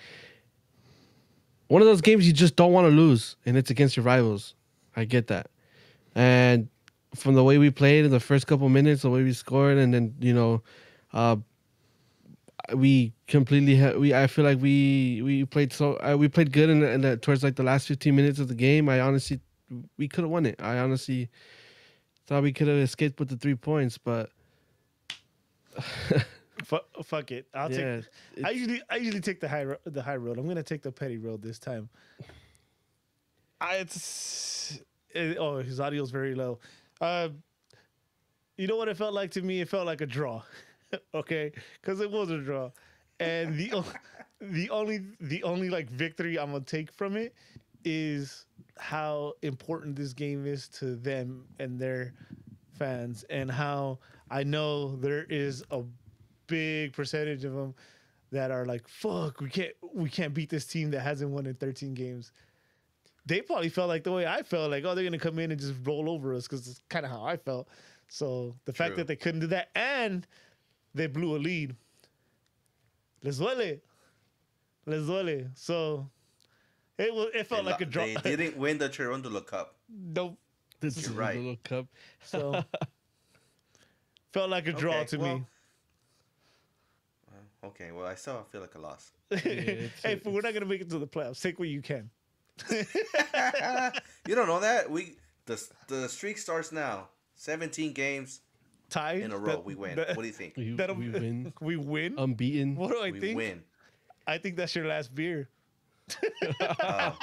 one of those games you just don't want to lose, and it's against your rivals. I get that, and from the way we played in the first couple minutes, the way we scored, and then we completely I feel like we played we played good towards like the last 15 minutes of the game. I honestly we could have won it. I honestly thought we could have escaped with the 3 points, but fuck it. I usually take the high road. I'm gonna take the petty road this time. His audio's very low. You know what it felt like to me? It felt like a draw. Okay, because it was a draw, and the only like victory I'm gonna take from it is how important this game is to them and their fans, and how I know there is a big percentage of them that are like, fuck, we can't beat this team that hasn't won in 13 games. They probably felt like the way I felt, like, oh, they're gonna come in and just roll over us, because it's kind of how I felt. So the fact that they couldn't do that and they blew a lead, les duele. So it felt like a draw. They didn't win the Cherundolo Cup. Nope. You're right. Little cup. So felt like a draw to me. Okay, well, I still feel like a loss. Hey, we're not gonna make it to the playoffs. Take what you can. You don't know that the streak starts now. 17 games Tied in a row. We win. What do you think? We win. We win. Unbeaten. What do I We think? win. I think that's your last beer. Hell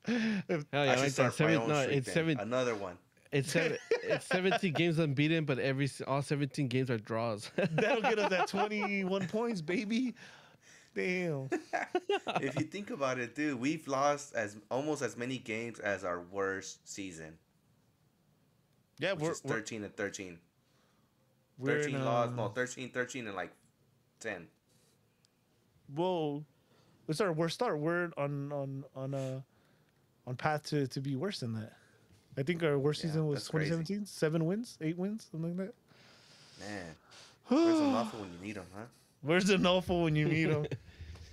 yeah, I I should like start that. my own streak It's then. 7. Another one. It's 17 games unbeaten, but all 17 games are draws. That'll get us at 21 points, baby. Damn. If you think about it, dude, we've lost almost as many games as our worst season. Yeah, Which is 13 and 13. we're 13 lost. No, 13 and like 10. Whoa, it's our worst start. We're on path to be worse than that. I think our worst season was that's crazy. 2017. 7 wins, 8 wins, something like that. Man, where's an awful when you need them, huh? Where's the awful when you need him?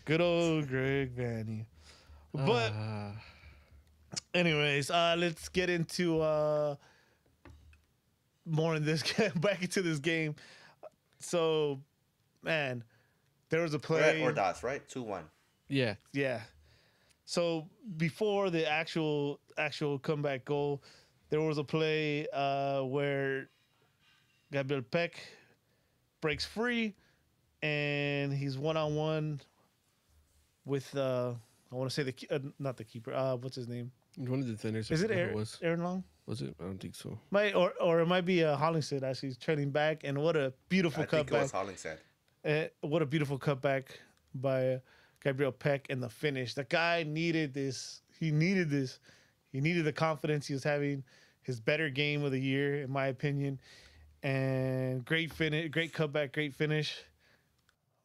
Good old Greg Vanny. But anyways, let's get into more in this back into this game. So, man, there was a play Or dots, right? 2-1. Yeah. Yeah. So before the actual comeback goal, there was a play where Gabriel Peck breaks free, and he's 1-on-1 with I want to say not the keeper. What's his name? One of the defenders. Is it was Aaron Long? Was it? I don't think so. Or it might be Hollingshead actually trailing back, and what a beautiful I think it was cutback! Hollingshead. What a beautiful cutback by Gabriel Peck, and the finish. The guy needed this. He needed this. He needed the confidence. He was having his better game of the year, in my opinion. And great finish, great cutback, great finish.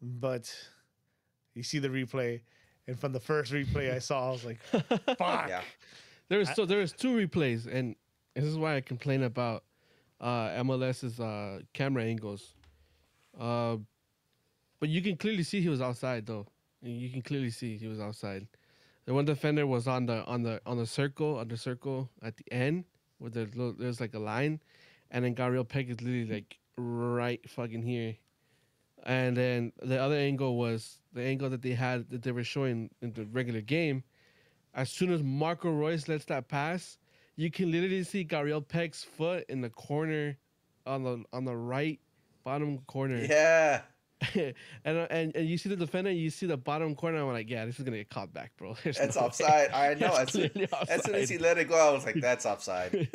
But you see the replay, and from the first replay I saw, I was like, "Fuck!" Yeah. There was 2 replays, and this is why I complain about MLS's camera angles. But you can clearly see he was outside, though. You can clearly see he was outside. The one defender was on the circle at the end where there's like a line, and then Gabriel Peck is literally like right fucking here. And then the other angle was the angle that they were showing in the regular game. As soon as Marco Reus lets that pass, you can literally see Gabriel Peck's foot in the corner, on the right bottom corner. Yeah. and you see the defender, you see the bottom corner. I'm like, yeah, this is gonna get caught back, bro. That's offside. I know. As soon as he let it go, I was like, that's offside.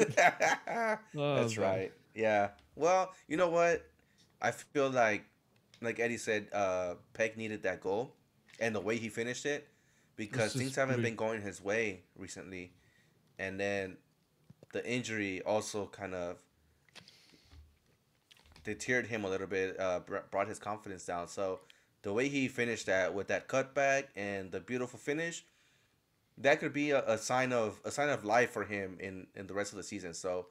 That's right. Yeah. Well, you know what? I feel like Eddie said, Peck needed that goal, and the way he finished it, because things haven't been going his way recently, and then the injury also kind of deterred him a little bit, brought his confidence down. So the way he finished that with that cutback and the beautiful finish, that could be a sign of life for him in the rest of the season. So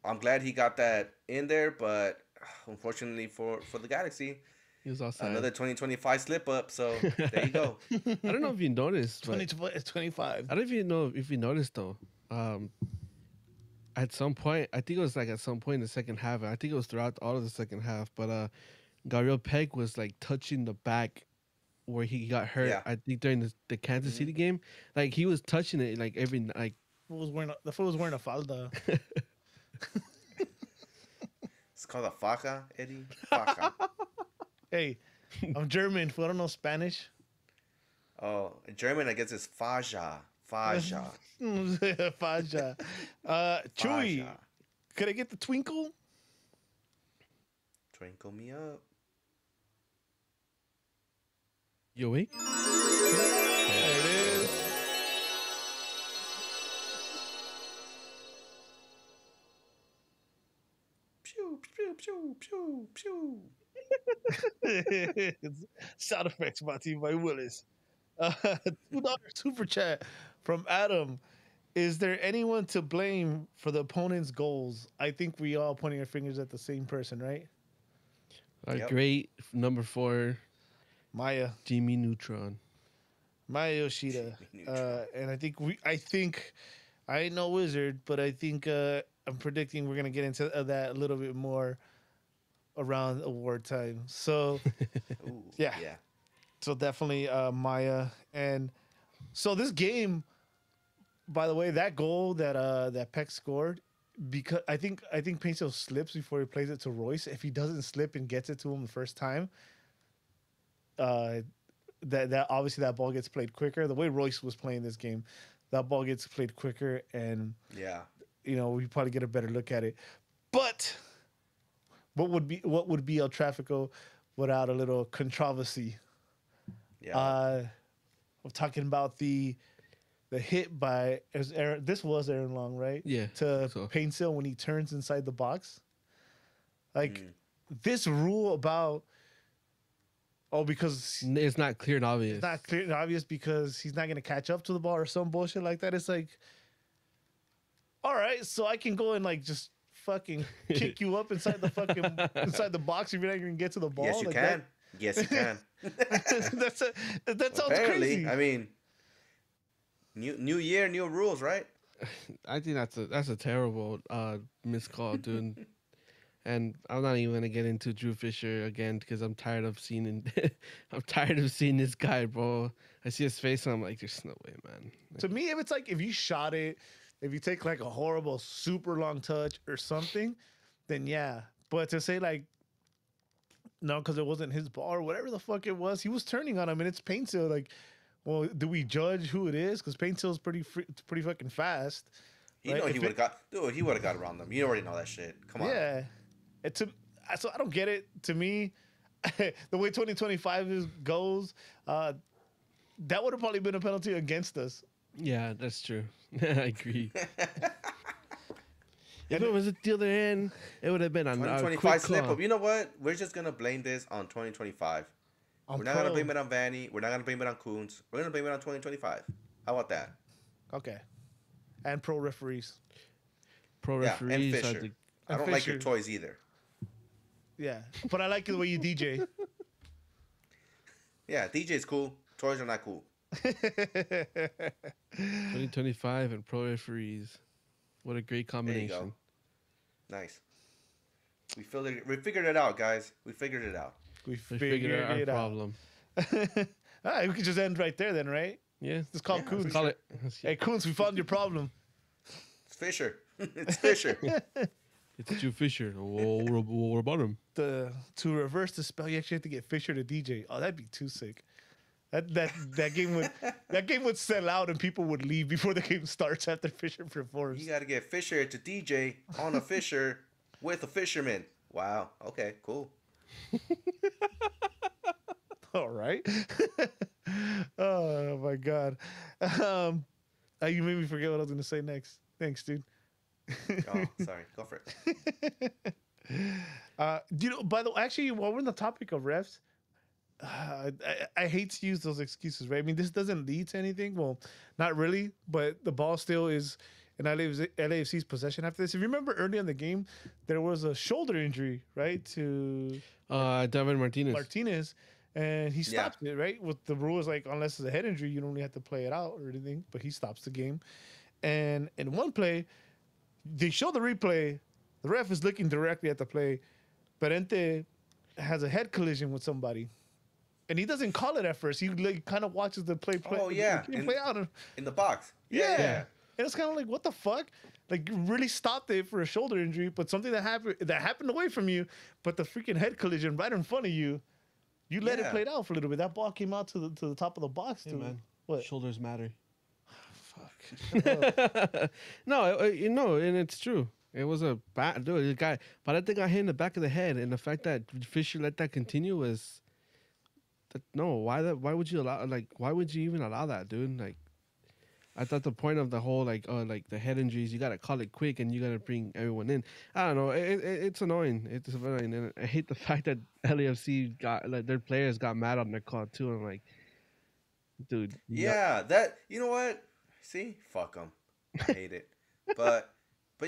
I'm glad he got that in there, but unfortunately for the Galaxy, He was outside. another 2025 slip up. So there you go. I don't know if you noticed, but 25. I don't even know if you noticed though. At some point, I think it was like at some point in the second half. I think it was throughout all of the second half. But Gabriel Peg was like touching the back where he got hurt. Yeah. I think during the Kansas City game, like he was touching it like every like. The fool was wearing a falda. It's called a faja, Eddie. Faja. Hey, I'm German. Fool, I don't know Spanish. Oh, in German, I guess it's faja. Faja. Faja. Chewy, Faja. could I get the twinkle? Twinkle me up. You awake? There it is. Pew, pew, pew, pew, pew. Sound effects brought to you by Willis. $2 super chat from Adam. Is there anyone to blame for the opponent's goals? I think we all pointing our fingers at the same person, right? Our Yep. great number 4, Maya. Jimmy Neutron. Maya Yoshida. Jimmy Neutron. And I think I ain't no wizard, but I think I'm predicting we're gonna get into that a little bit more around award time. So Ooh, Yeah. Yeah. So definitely Maya. And so this game, by the way, that goal that Peck scored, because I think Painsil slips before he plays it to Royce. If he doesn't slip and gets it to him the first time, that obviously that ball gets played quicker. The way Royce was playing this game, that ball gets played quicker, and Yeah. we probably get a better look at it. But what would be El Tráfico without a little controversy? Yeah. I'm talking about the hit by this was Aaron Long, right? Yeah, To so. Painsil when he turns inside the box. Like this rule about because It's not clear and obvious. it's not clear and obvious because he's not gonna catch up to the ball or some bullshit like that. It's like, all right, so I can go and like just fucking kick you up inside the fucking inside the box if you're not gonna get to the ball. Yes, you like can. Yes, you can. that sounds Apparently, crazy. I mean, new year, new rules, right? I think that's a terrible missed call, dude. And I'm not even gonna get into Drew Fisher again because I'm tired of seeing I'm tired of seeing this guy, bro. I see his face and I'm like, there's no way, man. To me, if it's like if you shot it, if you take like a horrible, super long touch or something, then yeah. But to say like, no, because it wasn't his ball or whatever the fuck it was, he was turning on him and it's Painsil. Like, well, do we judge who it is? Because Painsil's pretty fucking fast. You right? know If he it- would have got. Dude, he would have got around them. You already know that shit. Come on. Yeah. So I don't get it. To me, the way 2025 goes, that would have probably been a penalty against us. Yeah, that's true. I agree. If it was at the other end, it would have been on a 2025 quick slip call. up. You know what? We're just gonna blame this on 2025. We're not gonna blame it on Vanny. We're not gonna blame it on Coons. We're gonna blame it on 2025. How about that? Okay. And pro referees. Pro Yeah, and referees. I Fisher. think I don't like your Fisher. toys either. Yeah. But I like the way you DJ. Yeah, DJ's cool. Toys are not cool. 2025 and pro referees. What a great There you go. combination. Nice. We figured it out, guys. We figured it out. We We figured figured out our it out. problem. All right, we could just end right there then, right? Yeah. Just call Yeah, Coons. Let's call it. Hey, Coons, we found your problem. It's Fisher. It's Fisher. It's Drew Fisher. What about him? To reverse the spell, you actually have to get Fisher to DJ. Oh, that'd be too sick. That game would sell out and people would leave before the game starts after Fisher performs. You got to get Fisher to DJ on a Fisher with a fisherman. Wow. Okay, cool. All right. Oh my god. You made me forget what I was gonna say next. Thanks, dude. Oh, sorry. Go for it. By the way, actually, while we're on the topic of refs, I hate to use those excuses, right? I mean, this doesn't lead to anything. Well, not really, but the ball still is in LAFC's possession after this. If you remember early in the game, there was a shoulder injury, right, to David Martinez, and he stopped it, right? With the rules, like, unless it's a head injury, you don't really have to play it out or anything, but he stops the game. And in one play, they show the replay, the ref is looking directly at the play. Parente has a head collision with somebody. And he doesn't call it at first. He like, kind of watches the play. Oh, yeah. Play out. In the box. Yeah. And it's kind of like, what the fuck? Like, you really stopped it for a shoulder injury, but something that happened away from you, but the freaking head collision right in front of you, you let it play out for a little bit. That ball came out to the top of the box, Hey, too. man. What? Shoulders matter. Fuck. No, and it's true. It was a bad dude. The guy, but I think I hit in the back of the head, and the fact that Fisher let that continue was that no. Why would you allow? Like, why would you even allow that, dude? Like, I thought the point of the whole like the head injuries, you gotta call it quick and you gotta bring everyone in. I don't know. It's annoying. It's annoying, and I hate the fact that LAFC got like their players got mad on their call too. I'm like, dude. Yeah, that you know what? See, fuck them. I hate it, but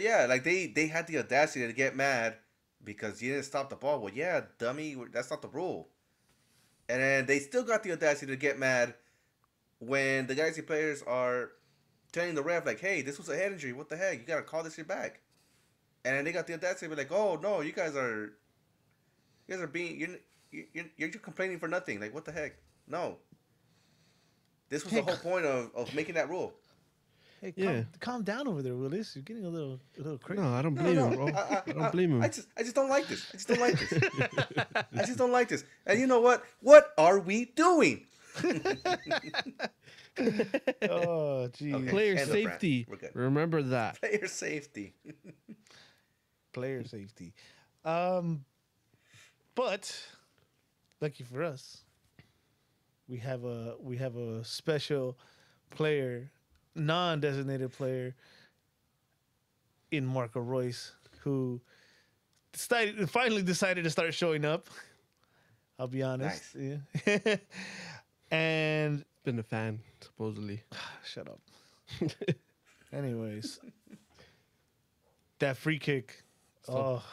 yeah, like they had the audacity to get mad because you didn't stop the ball. Well, yeah, dummy, that's not the rule. And then they still got the audacity to get mad when the Galaxy players are telling the ref like, "Hey, this was a head injury. What the heck? You gotta call this shit back." And then they got the audacity to be like, "Oh no, you guys are being you're complaining for nothing. Like, what the heck? No. This was the whole point of making that rule." Hey, calm down over there, Willis. You're getting a little crazy. No, I don't blame him, bro. I don't blame him. I just don't like this. I just don't like this. I just don't like this. And you know what? What are we doing? Oh, geez. Okay. Player End of safety. rant. We're good. Remember that. Player safety. Player safety. But lucky for us, we have a special player, non-designated player in Marco Reus, who finally decided to start showing up. I'll be honest. Nice. Yeah. And Been a fan, supposedly. shut up. Anyways, that free kick. Oh,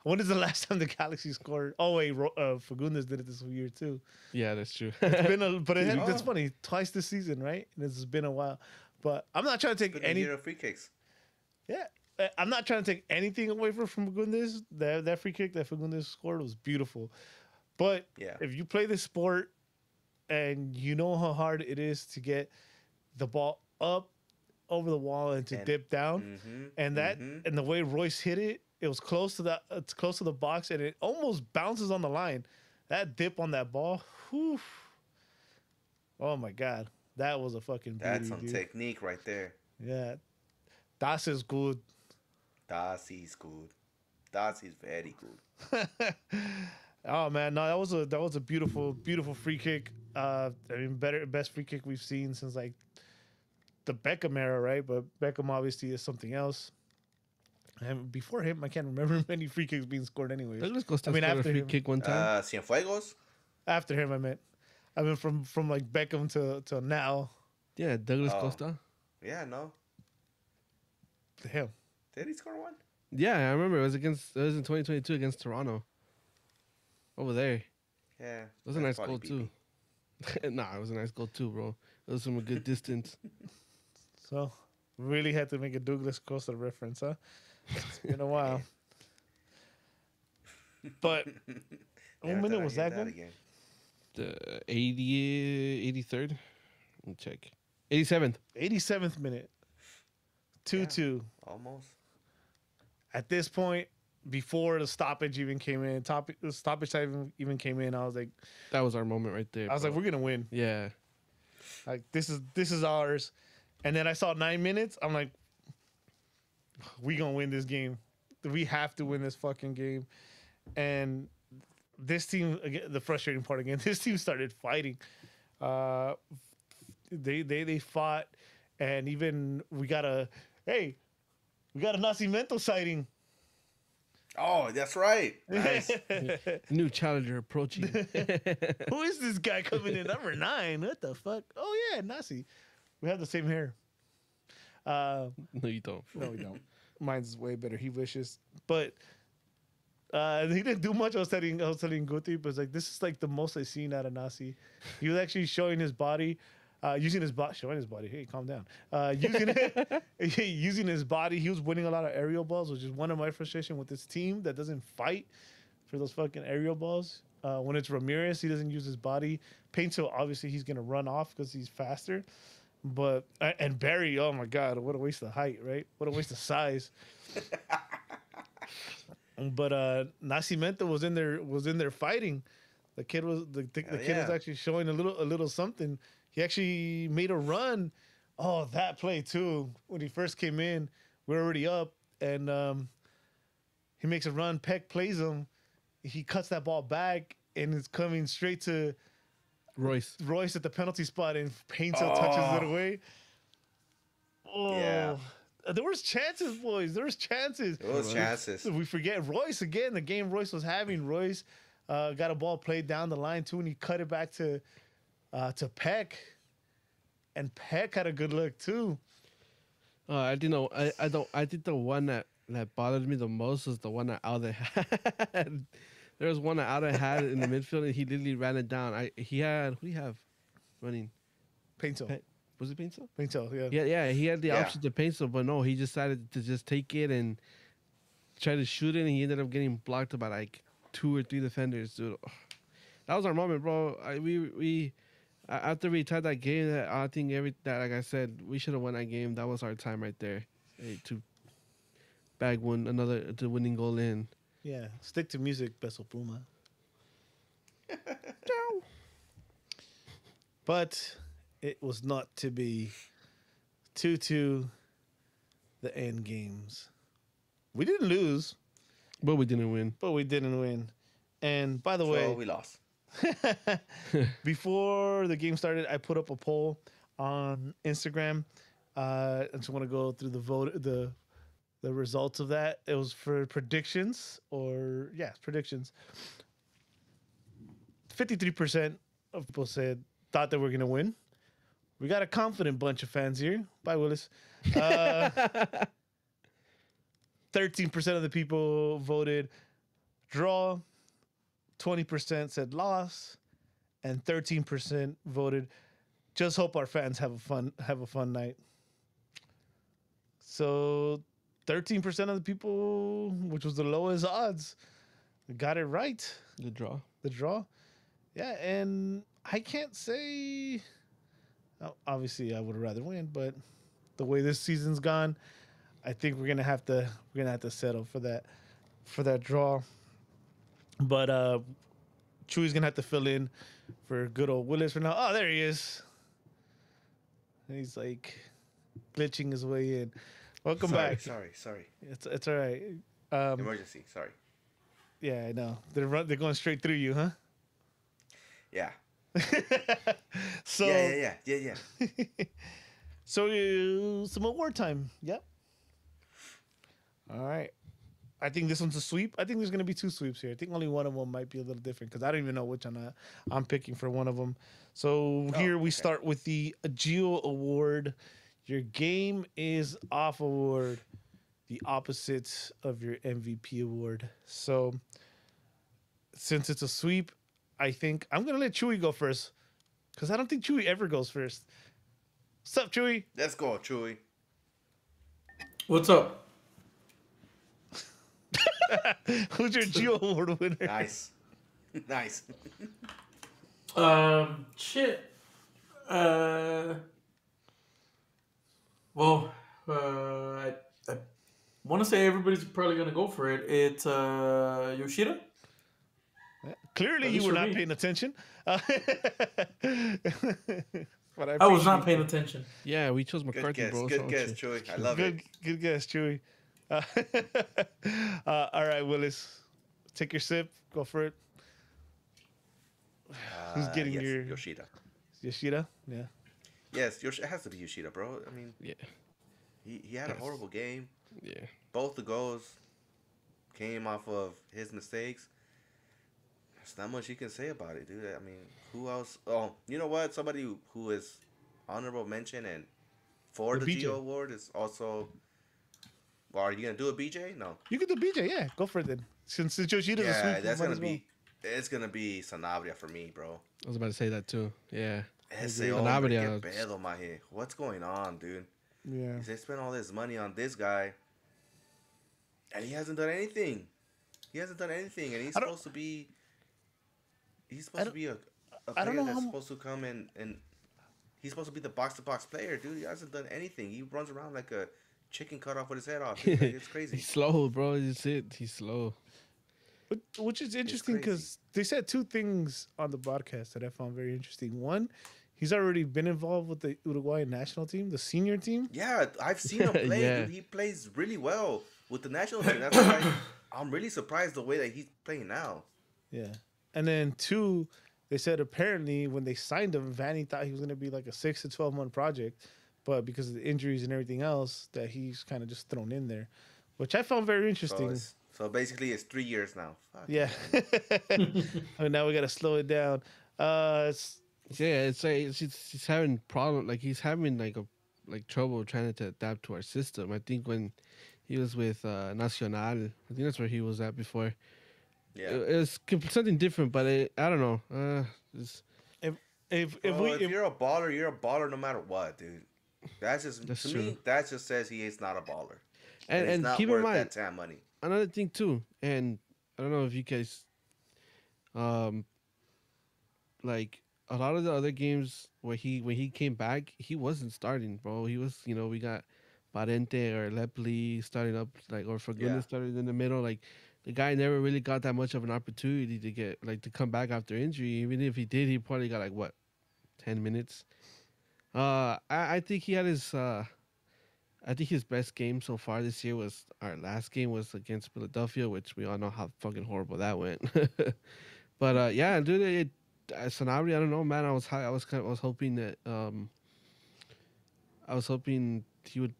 when is the last time the Galaxy scored? Oh wait, Fagundes did it this year too. Yeah, that's true. It's been that's funny. Twice this season, right? And it's been a while. But I'm not trying to take any. Year of free kicks. Yeah, I'm not trying to take anything away from Fagundes. That free kick that Fagundes scored was beautiful. But if you play this sport and you know how hard it is to get the ball up over the wall and to dip down, and the way Royce hit it, it was close to the box, and it almost bounces on the line. That dip on that ball, whew. Oh my god, that was a fucking beauty. That's some technique right there. Yeah, das is good. Das is good. Das is very good. Oh man, no, that was a beautiful free kick. I mean, best free kick we've seen since like the Beckham era, right? But Beckham obviously is something else. And before him, I can't remember many free kicks being scored anyway. Douglas Costa scored a free kick one time. Cienfuegos? After him, I mean from like Beckham to now. Yeah, Douglas Costa. Yeah, no. To him. Did he score one? Yeah, I remember it was in 2022 against Toronto. Over there. Yeah. It was a nice goal too. Nah, it was a nice goal too, bro. It was from a good distance. So, really had to make a Douglas Costa reference, huh? It's been a while. But what minute was that again? The 83rd? Let me check. 87th. 87th minute. 2-2. Almost. At this point, before the stoppage even came in, the stoppage time even came in, I was like, that was our moment right there. I was like, we're gonna win. Yeah. Like this is ours. And then I saw 9 minutes. I'm like, we gonna win this game. We have to win this fucking game. And this team, again, the frustrating part again, this team started fighting. They fought, and even we got a Nascimento sighting. Oh, that's right. Nice. New challenger approaching. Who is this guy coming in? Number 9. What the fuck? Oh, yeah, Nasi. We have the same hair. No, you don't. No, we don't. Mine's way better. He wishes. But he didn't do much. I was telling Guti, but it's like, this is like the most I've seen out of Nasi. He was actually showing his body. Showing his body. Hey, calm down. Using his body. He was winning a lot of aerial balls, which is one of my frustration with this team that doesn't fight for those fucking aerial balls. When it's Ramirez, he doesn't use his body. Painto, obviously, he's gonna run off because he's faster. But and Barry, oh my God, what a waste of height, right? What a waste of size. But Nascimento was in there fighting. The kid was was actually showing a little something. He actually made a run. Oh, that play too. When he first came in, we were already up, and he makes a run. Peck plays him. He cuts that ball back, and it's coming straight to Royce at the penalty spot, and Painter touches it away. Oh, Yeah. There was chances, boys. There was chances. There was chances. We forget Royce again. The game Royce was having. Royce got a ball played down the line too, and he cut it back to Peck, and Peck had a good look too. I didn't know. I don't. I think the one that bothered me the most was the one that Alden had. There was one that Alden had in the midfield, and he literally ran it down. He had, who do you have running? Painto. Was it Painto? Painto, yeah. Yeah. He had the option to Painto, but no, he decided to just take it and try to shoot it, and he ended up getting blocked by like 2 or 3 defenders, dude. That was our moment, bro. We after we tied that game, I think like I said, we should have won that game. That was our time right there to bag the winning goal in. Yeah, stick to music, Beso Puma. But it was not to be. 2-2 the end games. We didn't lose, but we didn't win. And by the way, we lost. Before the game started, I put up a poll on Instagram. I just want to go through the results of that. It was for predictions, predictions. 53% of people thought that we're gonna win. We got a confident bunch of fans here. Bye, Willis. 13% of the people voted draw. 20% said loss, and 13% voted just hope our fans have a fun night. So 13% of the people, which was the lowest odds, got it right. The draw. Yeah, and I can't say obviously I would rather win, but the way this season's gone, I think we're gonna have to settle for that draw. But Chewy's gonna have to fill in for good old Willis for now. Oh, there he is. He's like glitching his way in. Welcome back. Sorry. It's all right. Emergency. Sorry. Yeah, I know. They're going straight through you, huh? Yeah. So Yeah. So some award time. Yep. All right. I think this one's a sweep. I think there's going to be 2 sweeps here. I think only one of them might be a little different because I don't even know which one I'm picking for one of them. So here we start with the Gio Award. Your game is off award, the opposite of your MVP award. So since it's a sweep, I think I'm going to let Chewy go first because I don't think Chewy ever goes first. What's up, Chewy? Let's go, Chewy. What's up? Who's your Geo Award winner? Nice. Shit. I want to say everybody's probably gonna go for it. It's Yoshida. Clearly, you were not paying attention. But I was not paying attention. Yeah, we chose McCarthy, bro. Good guess, Chewy. I love it. Good guess, Chewy. All right, Willis, take your sip. Go for it. Who's getting your Yoshida? Yoshida, yeah. Yes, it has to be Yoshida, bro. I mean, yeah, he had a horrible game. Yeah, Both the goals came off of his mistakes. There's not much you can say about it, dude. I mean, who else? Oh, you know what? Somebody who is honorable mention and for the BJ. Geo Award is also. Well, are you gonna do a BJ? No. You can do BJ, yeah. Go for it then. Since Yoshida's a sweep, That's might gonna as well. be. It's gonna be Sanabria for me, bro. I was about to say that too. Yeah. Ese Sanabria. hombre, qué pedo, maje. What's going on, dude? Yeah. They spent all this money on this guy, and he hasn't done anything. He hasn't done anything, and he's supposed to be. He's supposed to be a player that's supposed to come in and he's supposed to be the box-to-box player, dude. He hasn't done anything. He runs around like a chicken cut off with his head off. It's crazy. He's slow, bro. That's it. He's slow. Which is interesting because they said two things on the broadcast that I found very interesting. One, he's already been involved with the Uruguayan national team, the senior team. Yeah, I've seen him play. Yeah. Dude, he plays really well with the national team. That's why I'm really surprised the way that he's playing now. Yeah. And then two, they said apparently when they signed him, Vanny thought he was going to be like a 6 to 12 month project, but because of the injuries and everything else, that he's kind of just thrown in there, which I found very interesting. So basically, it's 3 years now. Fuck yeah. And now we got to slow it down. It's like he's having problem. Like he's having like trouble trying to adapt to our system. I think when he was with Nacional, I think that's where he was at before. Yeah, it was something different, but I don't know. If you're a baller no matter what, dude. That's to me. That just says he is not a baller, and he's not keep worth in mind that damn money. Another thing too, and I don't know if you guys, like a lot of the other games where when he came back, he wasn't starting, bro. He was, we got Parente or Lepli starting up, or for goodness started in the middle, like. The guy never really got that much of an opportunity to come back after injury. Even if he did, he probably got 10 minutes. I think he had his. I think his best game so far this year was our last game was against Philadelphia, which we all know how fucking horrible that went. But yeah, dude, Sanabria, I don't know, man. I was hoping that I was hoping he would,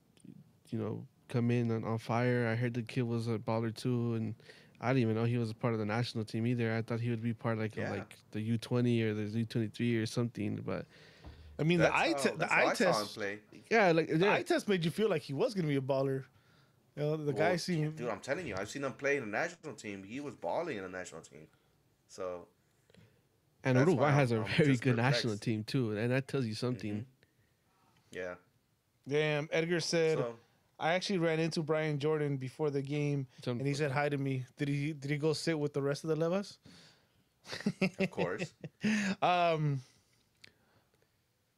come in on fire. I heard the kid was a baller too, and I didn't even know he was a part of the national team either. I thought he would be part of like the U20 or the U23 or something. But I mean, the eye test, yeah, the eye test made you feel like he was gonna be a baller. Guy seemed. Dude, I'm telling you, I've seen him play in the national team. He was balling in the national team. So. And Uruguay has a very good national team too, and that tells you something. Mm-hmm. Yeah. Damn, Edgar said. I actually ran into Brian Jordan before the game, and he said hi to me. Did he go sit with the rest of the Levas? Of course.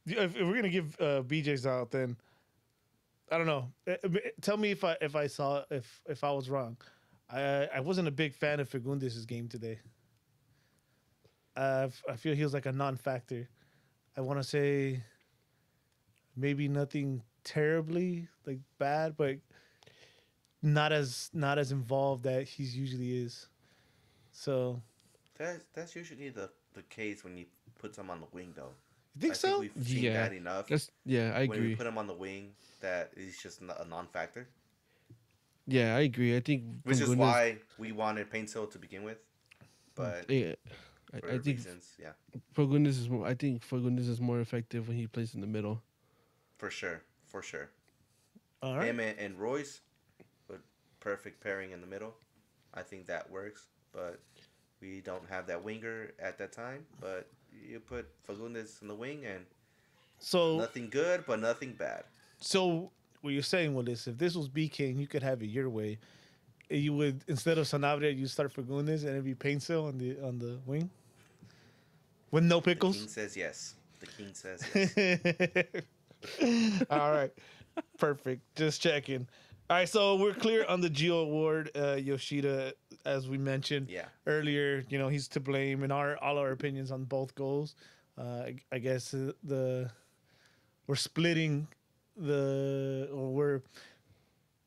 If we're gonna give BJ's out, then I don't know. Tell me if I was wrong. I wasn't a big fan of Fagundes' game today. I feel he was like a non-factor. I want to say maybe nothing terribly bad, but not as involved that he usually is. So that's usually the case when you put some on the wing, though. You think so? We've seen that enough. I agree. When we put him on the wing, that he's just a non-factor. Yeah, I agree. I think which is why we wanted Paintsill to begin with, but yeah. I think Fagundes is more. I think Fagundes is more effective when he plays in the middle. For sure. All right. Him and Reus, a perfect pairing in the middle. I think that works, but we don't have that winger at that time. But you put Fagundes in the wing, and nothing good, but nothing bad. So what you're saying, Willis, if this was BK and you could have it your way, you would, instead of Sanabria, you start Fagundes and it'd be Paintsill on the wing with no pickles. The king says yes. All right, perfect. Just checking. All right, so we're clear on the Geo Award. Yoshida, as we mentioned earlier, he's to blame in all our opinions on both goals. I guess we're splitting we're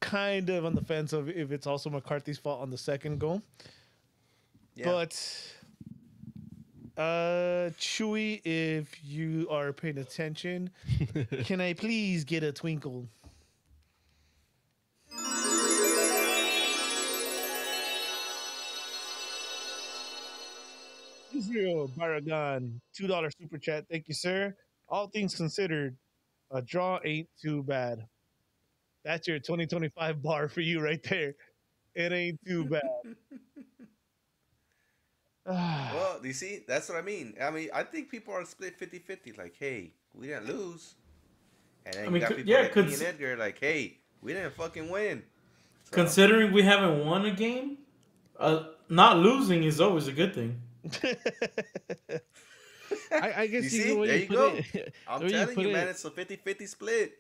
kind of on the fence of if it's also McCarthy's fault on the second goal. Yeah. But Chewy, if you are paying attention, can I please get a twinkle? Israel Baragon, $2 super chat. Thank you, sir. All things considered, a draw ain't too bad. That's your 2025 bar for you right there. It ain't too bad. Well, you see, that's what I mean. I mean, I think people are split 50-50. Like, hey, we didn't lose. And I then you mean, got people yeah, like me and Edgar, like, hey, we didn't fucking win. So, considering we haven't won a game, not losing is always a good thing. I you guess see, the way there you you put go. it, I'm the way you telling put you, man, it, it's a 50-50 split.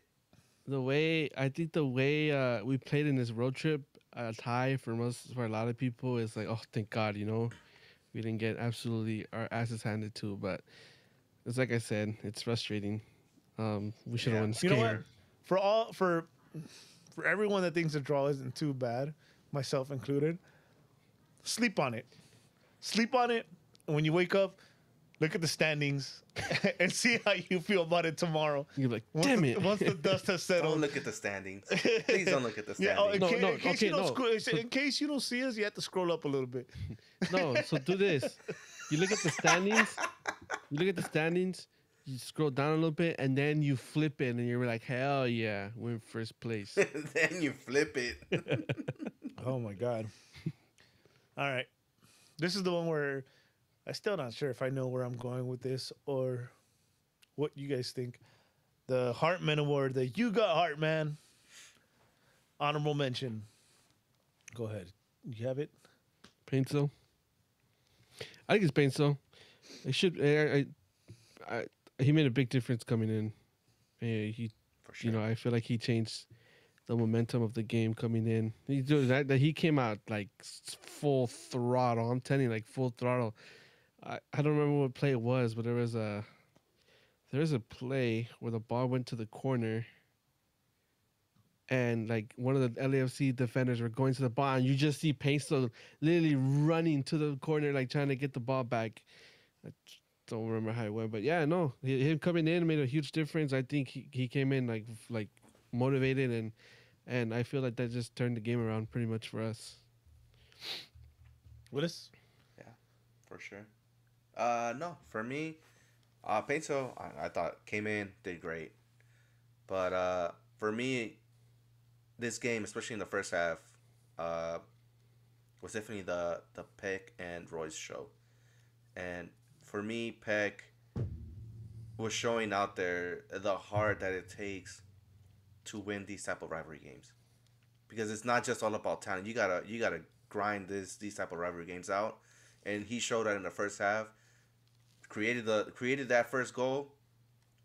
the way we played in this road trip, tie for a lot of people is like, oh, thank God, we didn't get absolutely our asses handed to. But it's like I said, it's frustrating. We should have Yeah. won You know what? scared. For everyone that thinks a draw isn't too bad, myself included, sleep on it. Sleep on it. And when you wake up, look at the standings and see how you feel about it tomorrow. You're like, damn it. Once the dust has Don't settled. look at the standings. Please don't look at the Yeah, standings. No, in case okay, you don't no. in case you don't see us, you have to scroll up a little bit. No, so do this. You look at the standings. You look at the standings. You scroll down a little bit, and then you flip it, and you're like, "Hell yeah, we're in first place." Then you flip it. Oh my god! All right, this is the one where I'm still not sure if I know where I'm going with this or what you guys think. The Hartman Award, the You Got Heart Man. Honorable mention. Go ahead. You have it. Painso. I think it's Painso. It should. He made a big difference coming in. He, For sure. I feel like he changed the momentum of the game coming in. That he came out like full throttle. I'm telling you, like full throttle. I don't remember what play it was, but there was a play where the ball went to the corner, and like one of the LAFC defenders were going to the ball, and you just see Peso literally running to the corner, like trying to get the ball back. I don't remember how it went, but yeah, no, him coming in made a huge difference. I think he came in like motivated, and I feel like that just turned the game around pretty much for us. Willis? Yeah, for sure. No, for me, Peso, I thought came in, did great. But for me, this game, especially in the first half, was definitely the Peck and Royce show. And for me, Peck was showing out there the heart that it takes to win these type of rivalry games, because it's not just all about talent. You gotta grind these type of rivalry games out, and he showed that in the first half. Created that first goal,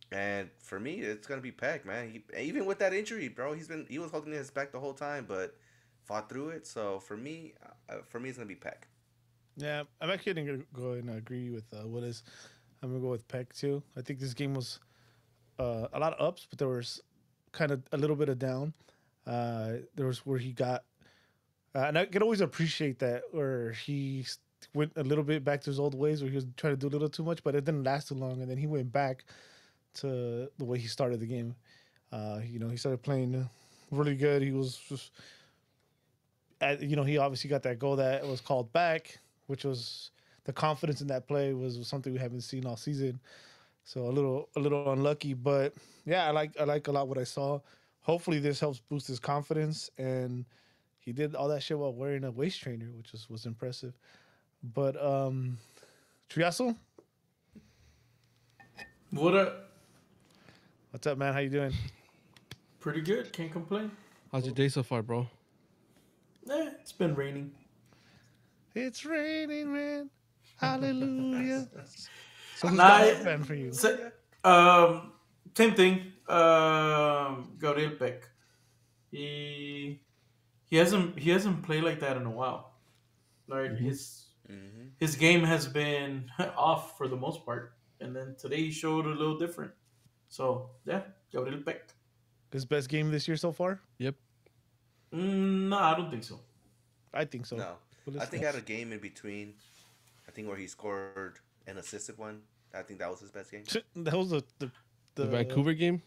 and for me, it's gonna be Peck, man. Even with that injury, bro, he was holding his back the whole time, but fought through it. So for me, it's gonna be Peck. Yeah, I'm actually going to go and agree with Willis. I'm going to go with Peck, too. I think this game was a lot of ups, but there was kind of a little bit of down. There was where he got... and I can always appreciate that, where he went a little bit back to his old ways, where he was trying to do a little too much, but it didn't last too long, and then he went back to the way he started the game. He started playing really good. He was just... he obviously got that goal that was called back, which was the confidence in that play was something we haven't seen all season. So a little unlucky, but yeah, I like a lot what I saw. Hopefully this helps boost his confidence, and he did all that shit while wearing a waist trainer, which was impressive. But Triaso, what's up, man? How you doing? Pretty good. Can't complain. How's your day so far, bro? It's been raining. It's raining, man. Hallelujah. So fan for you? Same thing. Gabriel Peck. He hasn't played like that in a while. Like his game has been off for the most part, and then today he showed a little different. So yeah, Gabriel Peck. His best game this year so far? Yep. No, I don't think so. I think so. No, I think I had a game in between. I think where he scored and assisted one. I think that was his best game. That was the Vancouver game.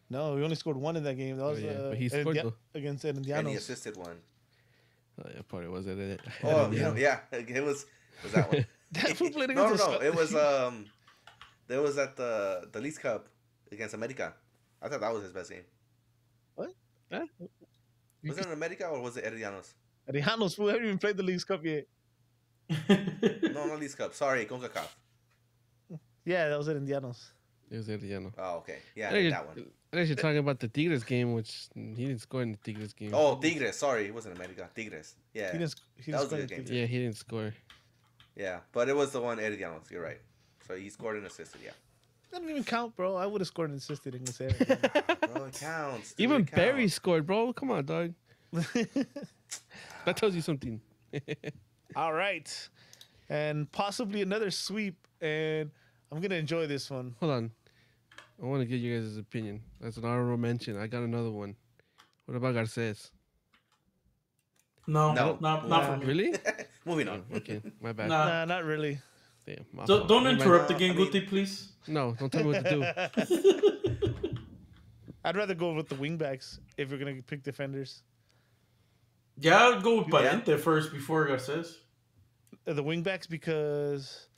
No, we only scored one in that game. That was but he scored though. Against And he Indianos. assisted one. Oh, yeah, probably was it. Oh yeah, it was that one. Who played No, against no, us? it was there was at the Leagues Cup against America. I thought that was his best game. What? Huh? Was it in America or was it Heredianos? Rihanna's fool haven't even played the League's Cup yet. No, not Leagues Cup. Sorry, CONCACAF. Yeah, that was at Indianos. It was Herediano. Oh, okay. Yeah, I think that one. Unless you're talking about the Tigres game, which he didn't score in the Tigres game. Oh, Tigres. Sorry, it wasn't America. Tigres. Yeah, He that didn't was a score good game. anything. Too. Yeah, he didn't score. Yeah, but it was the one Heredianos. You're right. So he scored and assisted. Yeah. That doesn't even count, bro. I would have scored and assisted against it. Bro, it counts. Dude, Even it counts. Barry scored, bro. Come on, dog. That tells you something. All right. And possibly another sweep. And I'm going to enjoy this one. Hold on. I want to get you guys' opinion. That's an honorable mention. I got another one. What about Garces? No, No. not for me. Really? Moving on. Okay, my bad. Nah. Nah, not really. Damn, my Don't, fault. don't Never mind. interrupt No, again, I mean- Guti, please. No, don't tell me what to do. I'd rather go with the wingbacks if we're going to pick defenders. Yeah, I'll go with Yeah. Parente first before Garces. The wingbacks because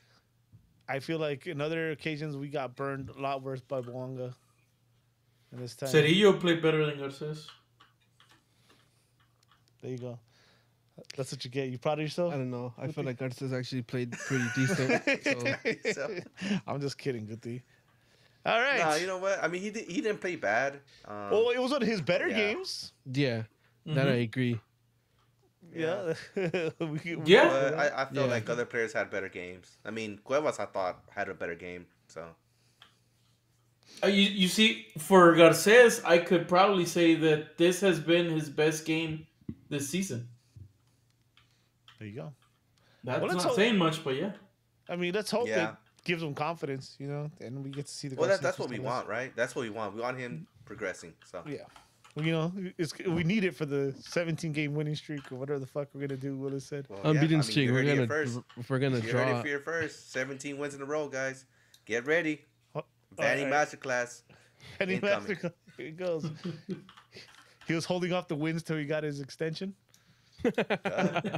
I feel like in other occasions we got burned a lot worse by Boanga. And this time, Cerillo played better than Garces. there you go. That's what you get. You proud of yourself? I don't know. I feel like Garces actually played pretty decent. So. So, I'm just kidding, Guti. All right. nah, you know what? I mean, he didn't play bad. Well, it was one of his better Yeah. games. Yeah, that I agree. Yeah. Yeah. But I feel Yeah. like other players had better games. I mean, Cuevas, I thought, had a better game. So, You see, for Garces, I could probably say that this has been his best game this season. There you go. That's Well, let's not hope- saying much, but yeah. I mean, let's hope Yeah. it gives him confidence, you know, and we get to see the. well, that's Garcia what we system. want, right? That's what we want. We want him progressing. So, Yeah. Well, you know, we need it for the 17-game winning streak or whatever the fuck we're gonna do. Willis said. well, Unbeaten I mean, streak. you We're heard it gonna first. we're gonna Get draw. ready for your first 17 wins in a row, guys. Get ready. Oh, Vanny all right. Masterclass. And he Incoming. Here it goes. He was holding off the wins till he got his extension.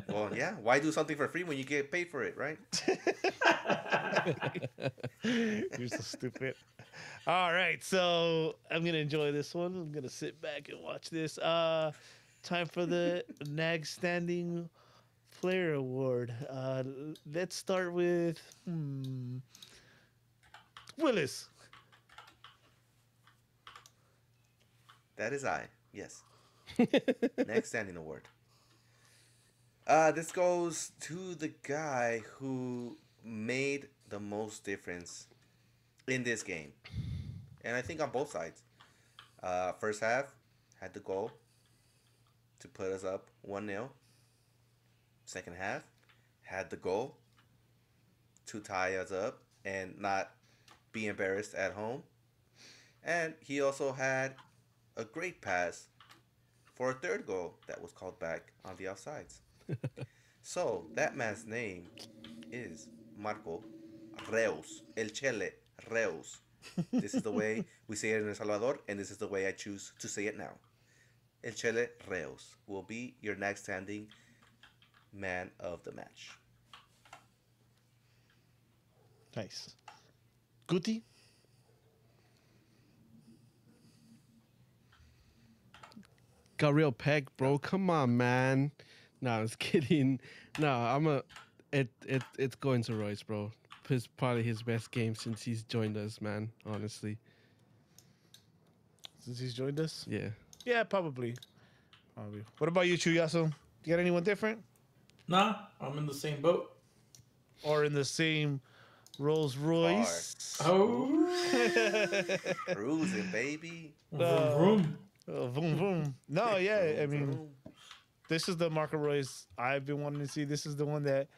Well, yeah. Why do something for free when you get paid for it, right? You're so stupid. All right, so I'm gonna enjoy this one. I'm gonna sit back and watch this. Time for the NAG Standing Player Award. Let's start with Willis. That is I. Yes. Next standing award. This goes to the guy who made the most difference in this game. And I think on both sides. First half, had the goal to put us up 1-0. Second half, had the goal to tie us up and not be embarrassed at home. And he also had a great pass for a third goal that was called back on the offsides. So that man's name is Marco Reus, El Chele Reus. This is the way we say it in El Salvador, and this is the way I choose to say it now. El Chele Reus will be your next standing man of the match. Nice. Guti. Gabriel Peck, bro. Come on, man. No, I was kidding. No, it's going to Royce, bro. It's probably his best game since he's joined us, man. Honestly. Since he's joined us. Yeah. Yeah, probably. What about you, Chuyaso? You got anyone different? Nah, I'm in the same boat. Or in the same Rolls Royce? Oh, Cruising, baby. vroom, vroom. Boom, boom. No, yeah, I mean, Vroom. this is the Marco Royce I've been wanting to see. This is the one that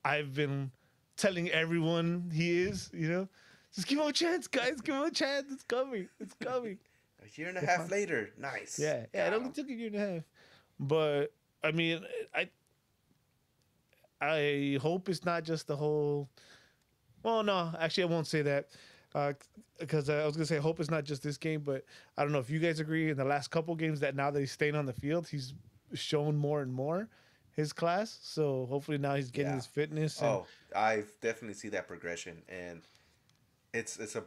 I've been telling everyone he is, you know? Just give him a chance, guys. Give him a chance. It's coming. It's coming. A year and a half later. Nice. Yeah, it only took a year and a half. But, I mean, I hope it's not just the whole... Well, no, actually, I won't say that. Because I was going to say, I hope it's not just this game, but I don't know if you guys agree in the last couple games that now that he's staying on the field, he's shown more and more. his class. So hopefully now he's getting Yeah. his fitness. And Oh, I definitely see that progression, and it's a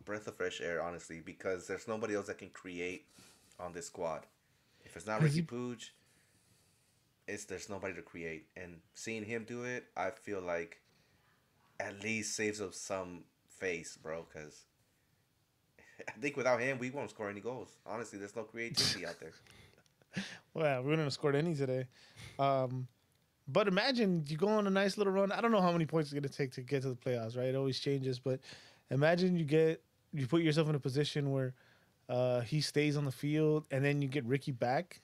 breath of fresh air, honestly, because there's nobody else that can create on this squad. If it's not Has Ricky he? Pooge, it's there's nobody to create. And seeing him do it, I feel like at least saves us some face, bro. Because I think without him, we won't score any goals. Honestly, there's no creativity out there. well, we wouldn't have scored any today. But imagine you go on a nice little run. I don't know how many points it's going to take to get to the playoffs, right? It always changes. But imagine you put yourself in a position where he stays on the field, and then you get Ricky back,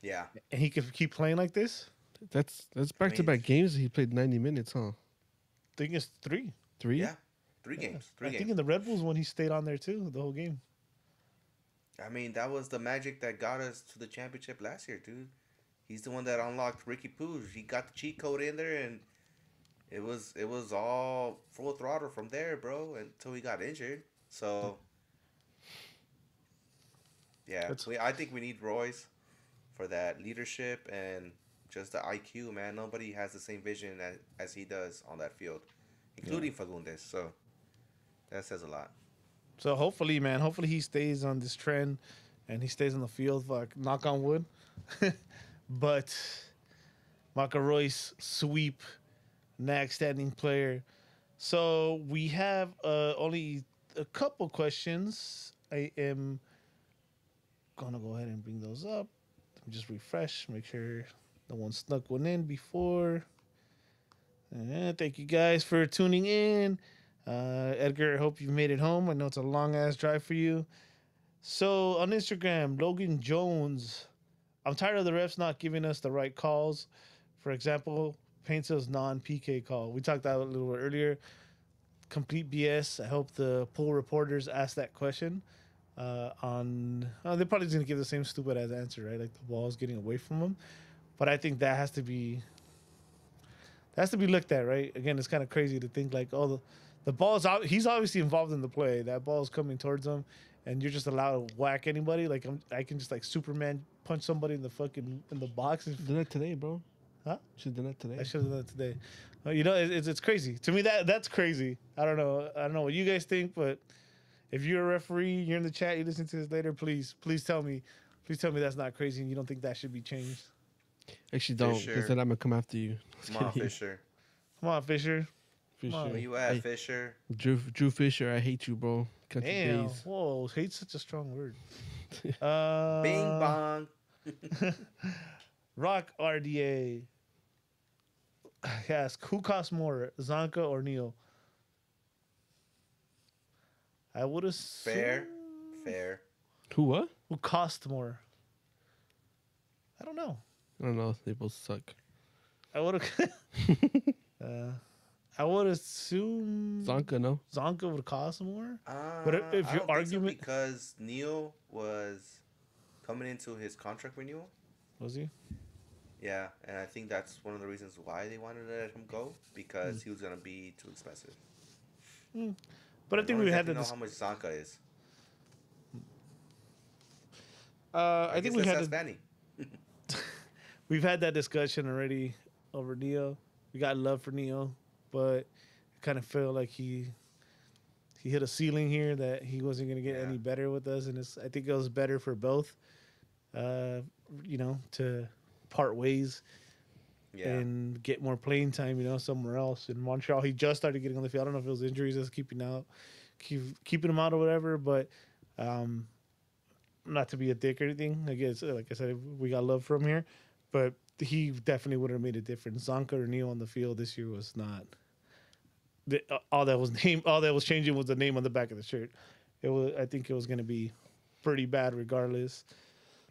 Yeah, and he could keep playing like this. That's back to back games. He played 90 minutes, huh? I think it's 3. 3. yeah, three games, three I games. think in the Red Bulls one, he stayed on there too the whole game. I mean, that was the magic that got us to the championship last year, dude. He's the one that unlocked Ricky Pooge. He got the cheat code in there, and it was all full throttle from there, bro, until he got injured. So, yeah, That's- I think we need Royce for that leadership and just the IQ, man. Nobody has the same vision as he does on that field, including Fagundes. So that says a lot. So hopefully, man, hopefully he stays on this trend, and he stays on the field. Fuck, knock on wood. But Marco Royce sweep, next standing player. So we have only a couple questions. I am gonna go ahead and bring those up. Let me just refresh, make sure no one snuck one in before. Thank you guys for tuning in. Edgar, I hope you made it home. I know it's a long ass drive for you. So on Instagram, Logan Jones. I'm tired of the refs not giving us the right calls. For example, Painter's non-PK call. We talked about it a little bit earlier. Complete BS. I hope the pool reporters ask that question. They're probably just gonna give the same stupid ass answer, right? Like the ball's getting away from them. But I think that has to be looked at, right? Again, it's kind of crazy to think like, oh, the ball's out. He's obviously involved in the play. That ball's coming towards him, and you're just allowed to whack anybody. Like I can just like Superman punch somebody in the box. Did that today, bro. Huh? Should have done that today. I should have done that today. It's crazy to me. That's crazy. I don't know what you guys think, but if you're a referee, you're in the chat, you listen to this later. Please tell me that's not crazy, and you don't think that should be changed. Actually, don't, Fisher. because then I'm gonna come after you. Come on, Fisher. Come on, Fisher. Fisher. Where you at, Hey, Fisher? Drew Fisher, I hate you, bro. Country Damn. days. Whoa, hate's such a strong word. Bing bong. Rock RDA. Yes, who costs more, Zonka or Neil? I would have Fair. Who? What? Who cost more? I don't know. I don't know. They both suck. I would have. I would assume Zonka, no. Zonka would cost more. But if I your don't think so, argument because Neil was coming into his contract renewal. was he? Yeah, and I think that's one of the reasons why they wanted to let him go, because he was gonna be too expensive. But I think we had to. know how much Zanka is. I think we had to. Danny. We've had that discussion already over Neo. We got love for Neo, but I kind of feel like he hit a ceiling here that he wasn't going to get any better with us, and I think it was better for both, to part ways and get more playing time, somewhere else. In Montreal, he just started getting on the field. I don't know if it was injuries that's keeping him out or whatever, but not to be a dick or anything. I guess, like I said, we got love from here, but he definitely would have made a difference. Zonka or Neil on the field this year was not. All that was changing was the name on the back of the shirt. I think it was going to be pretty bad regardless.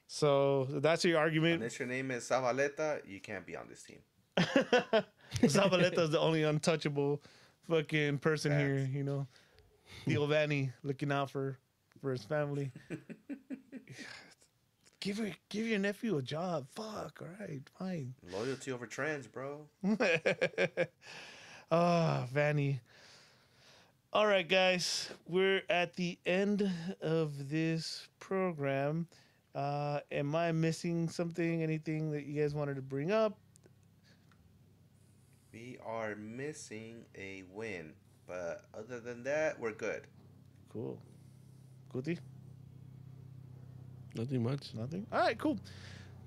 So that's your argument. Unless your name is Zavaleta, you can't be on this team. Zavaleta is the only untouchable fucking person here. Theo Vanni looking out for his family. Give your nephew a job. Fuck. All right, fine. Loyalty over trends, bro. Vanny. All right, guys, we're at the end of this program. Am I missing something? Anything that you guys wanted to bring up? We are missing a win, but other than that, we're good. Cool. Guti? Nothing much. Nothing? All right, cool.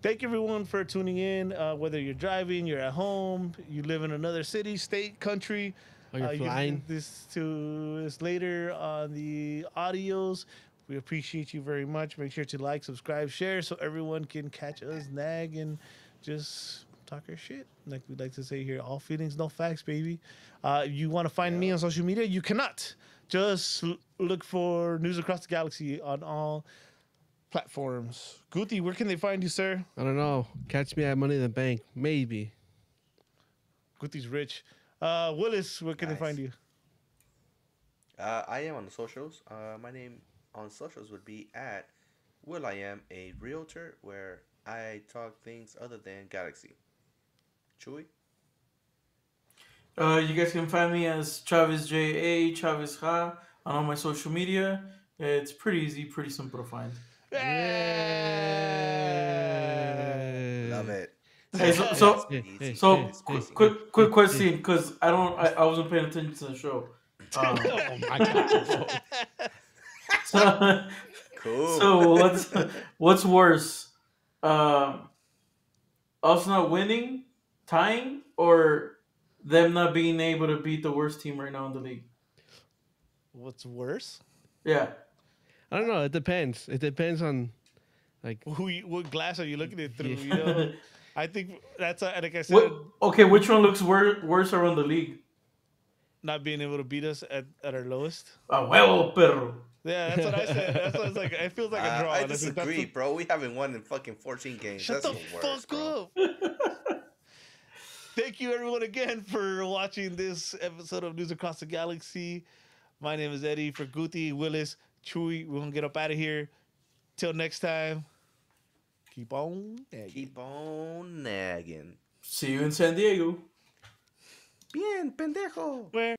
Thank everyone for tuning in. Whether you're driving, you're at home, you live in another city, state, country, Or you're you flying. can this to us later on the audios. We appreciate you very much. Make sure to like, subscribe, share, so everyone can catch us, nag, and just talk our shit. Like we like to say here, all feelings, no facts, baby. You want to find me on social media? You cannot. Just look for News Across the Galaxy on all platforms. Guti, where can they find you, sir? I don't know. Catch me at Money in the Bank. Maybe. Guti's rich. Willis, where can they Nice. find you? I am on the socials. My name on socials would be at Will I Am a Realtor, where I talk things other than Galaxy. Chewy? You guys can find me as Travis J.A. Travis Ha on all my social media. It's pretty easy, pretty simple to find. Love it. Hey, so, Simple, so, easy, so it's easy. quick question, because I wasn't paying attention to the show. Oh my god. So, Cool. so what's worse, um, us not winning, tying, or them not being able to beat the worst team right now in the league? What's worse? Yeah. I don't know. It depends. It depends on, like, What glass are you looking at through? Yeah. You know, I think that's like I said, Okay, which one looks worse around the league? not being able to beat us at our lowest. A huevo, perro. Yeah, that's what I said. That's what it's like. It feels like a draw. I and think that's disagree, bro. We haven't won in fucking 14 games. Shut That's the worst, fuck bro. up. Thank you, everyone, again for watching this episode of News Across the Galaxy. My name is Eddie. For Guti, Willis, Chewy, we're going to get up out of here. Till next time, keep on. Keep on nagging. See you in San Diego. Bien, pendejo. Where?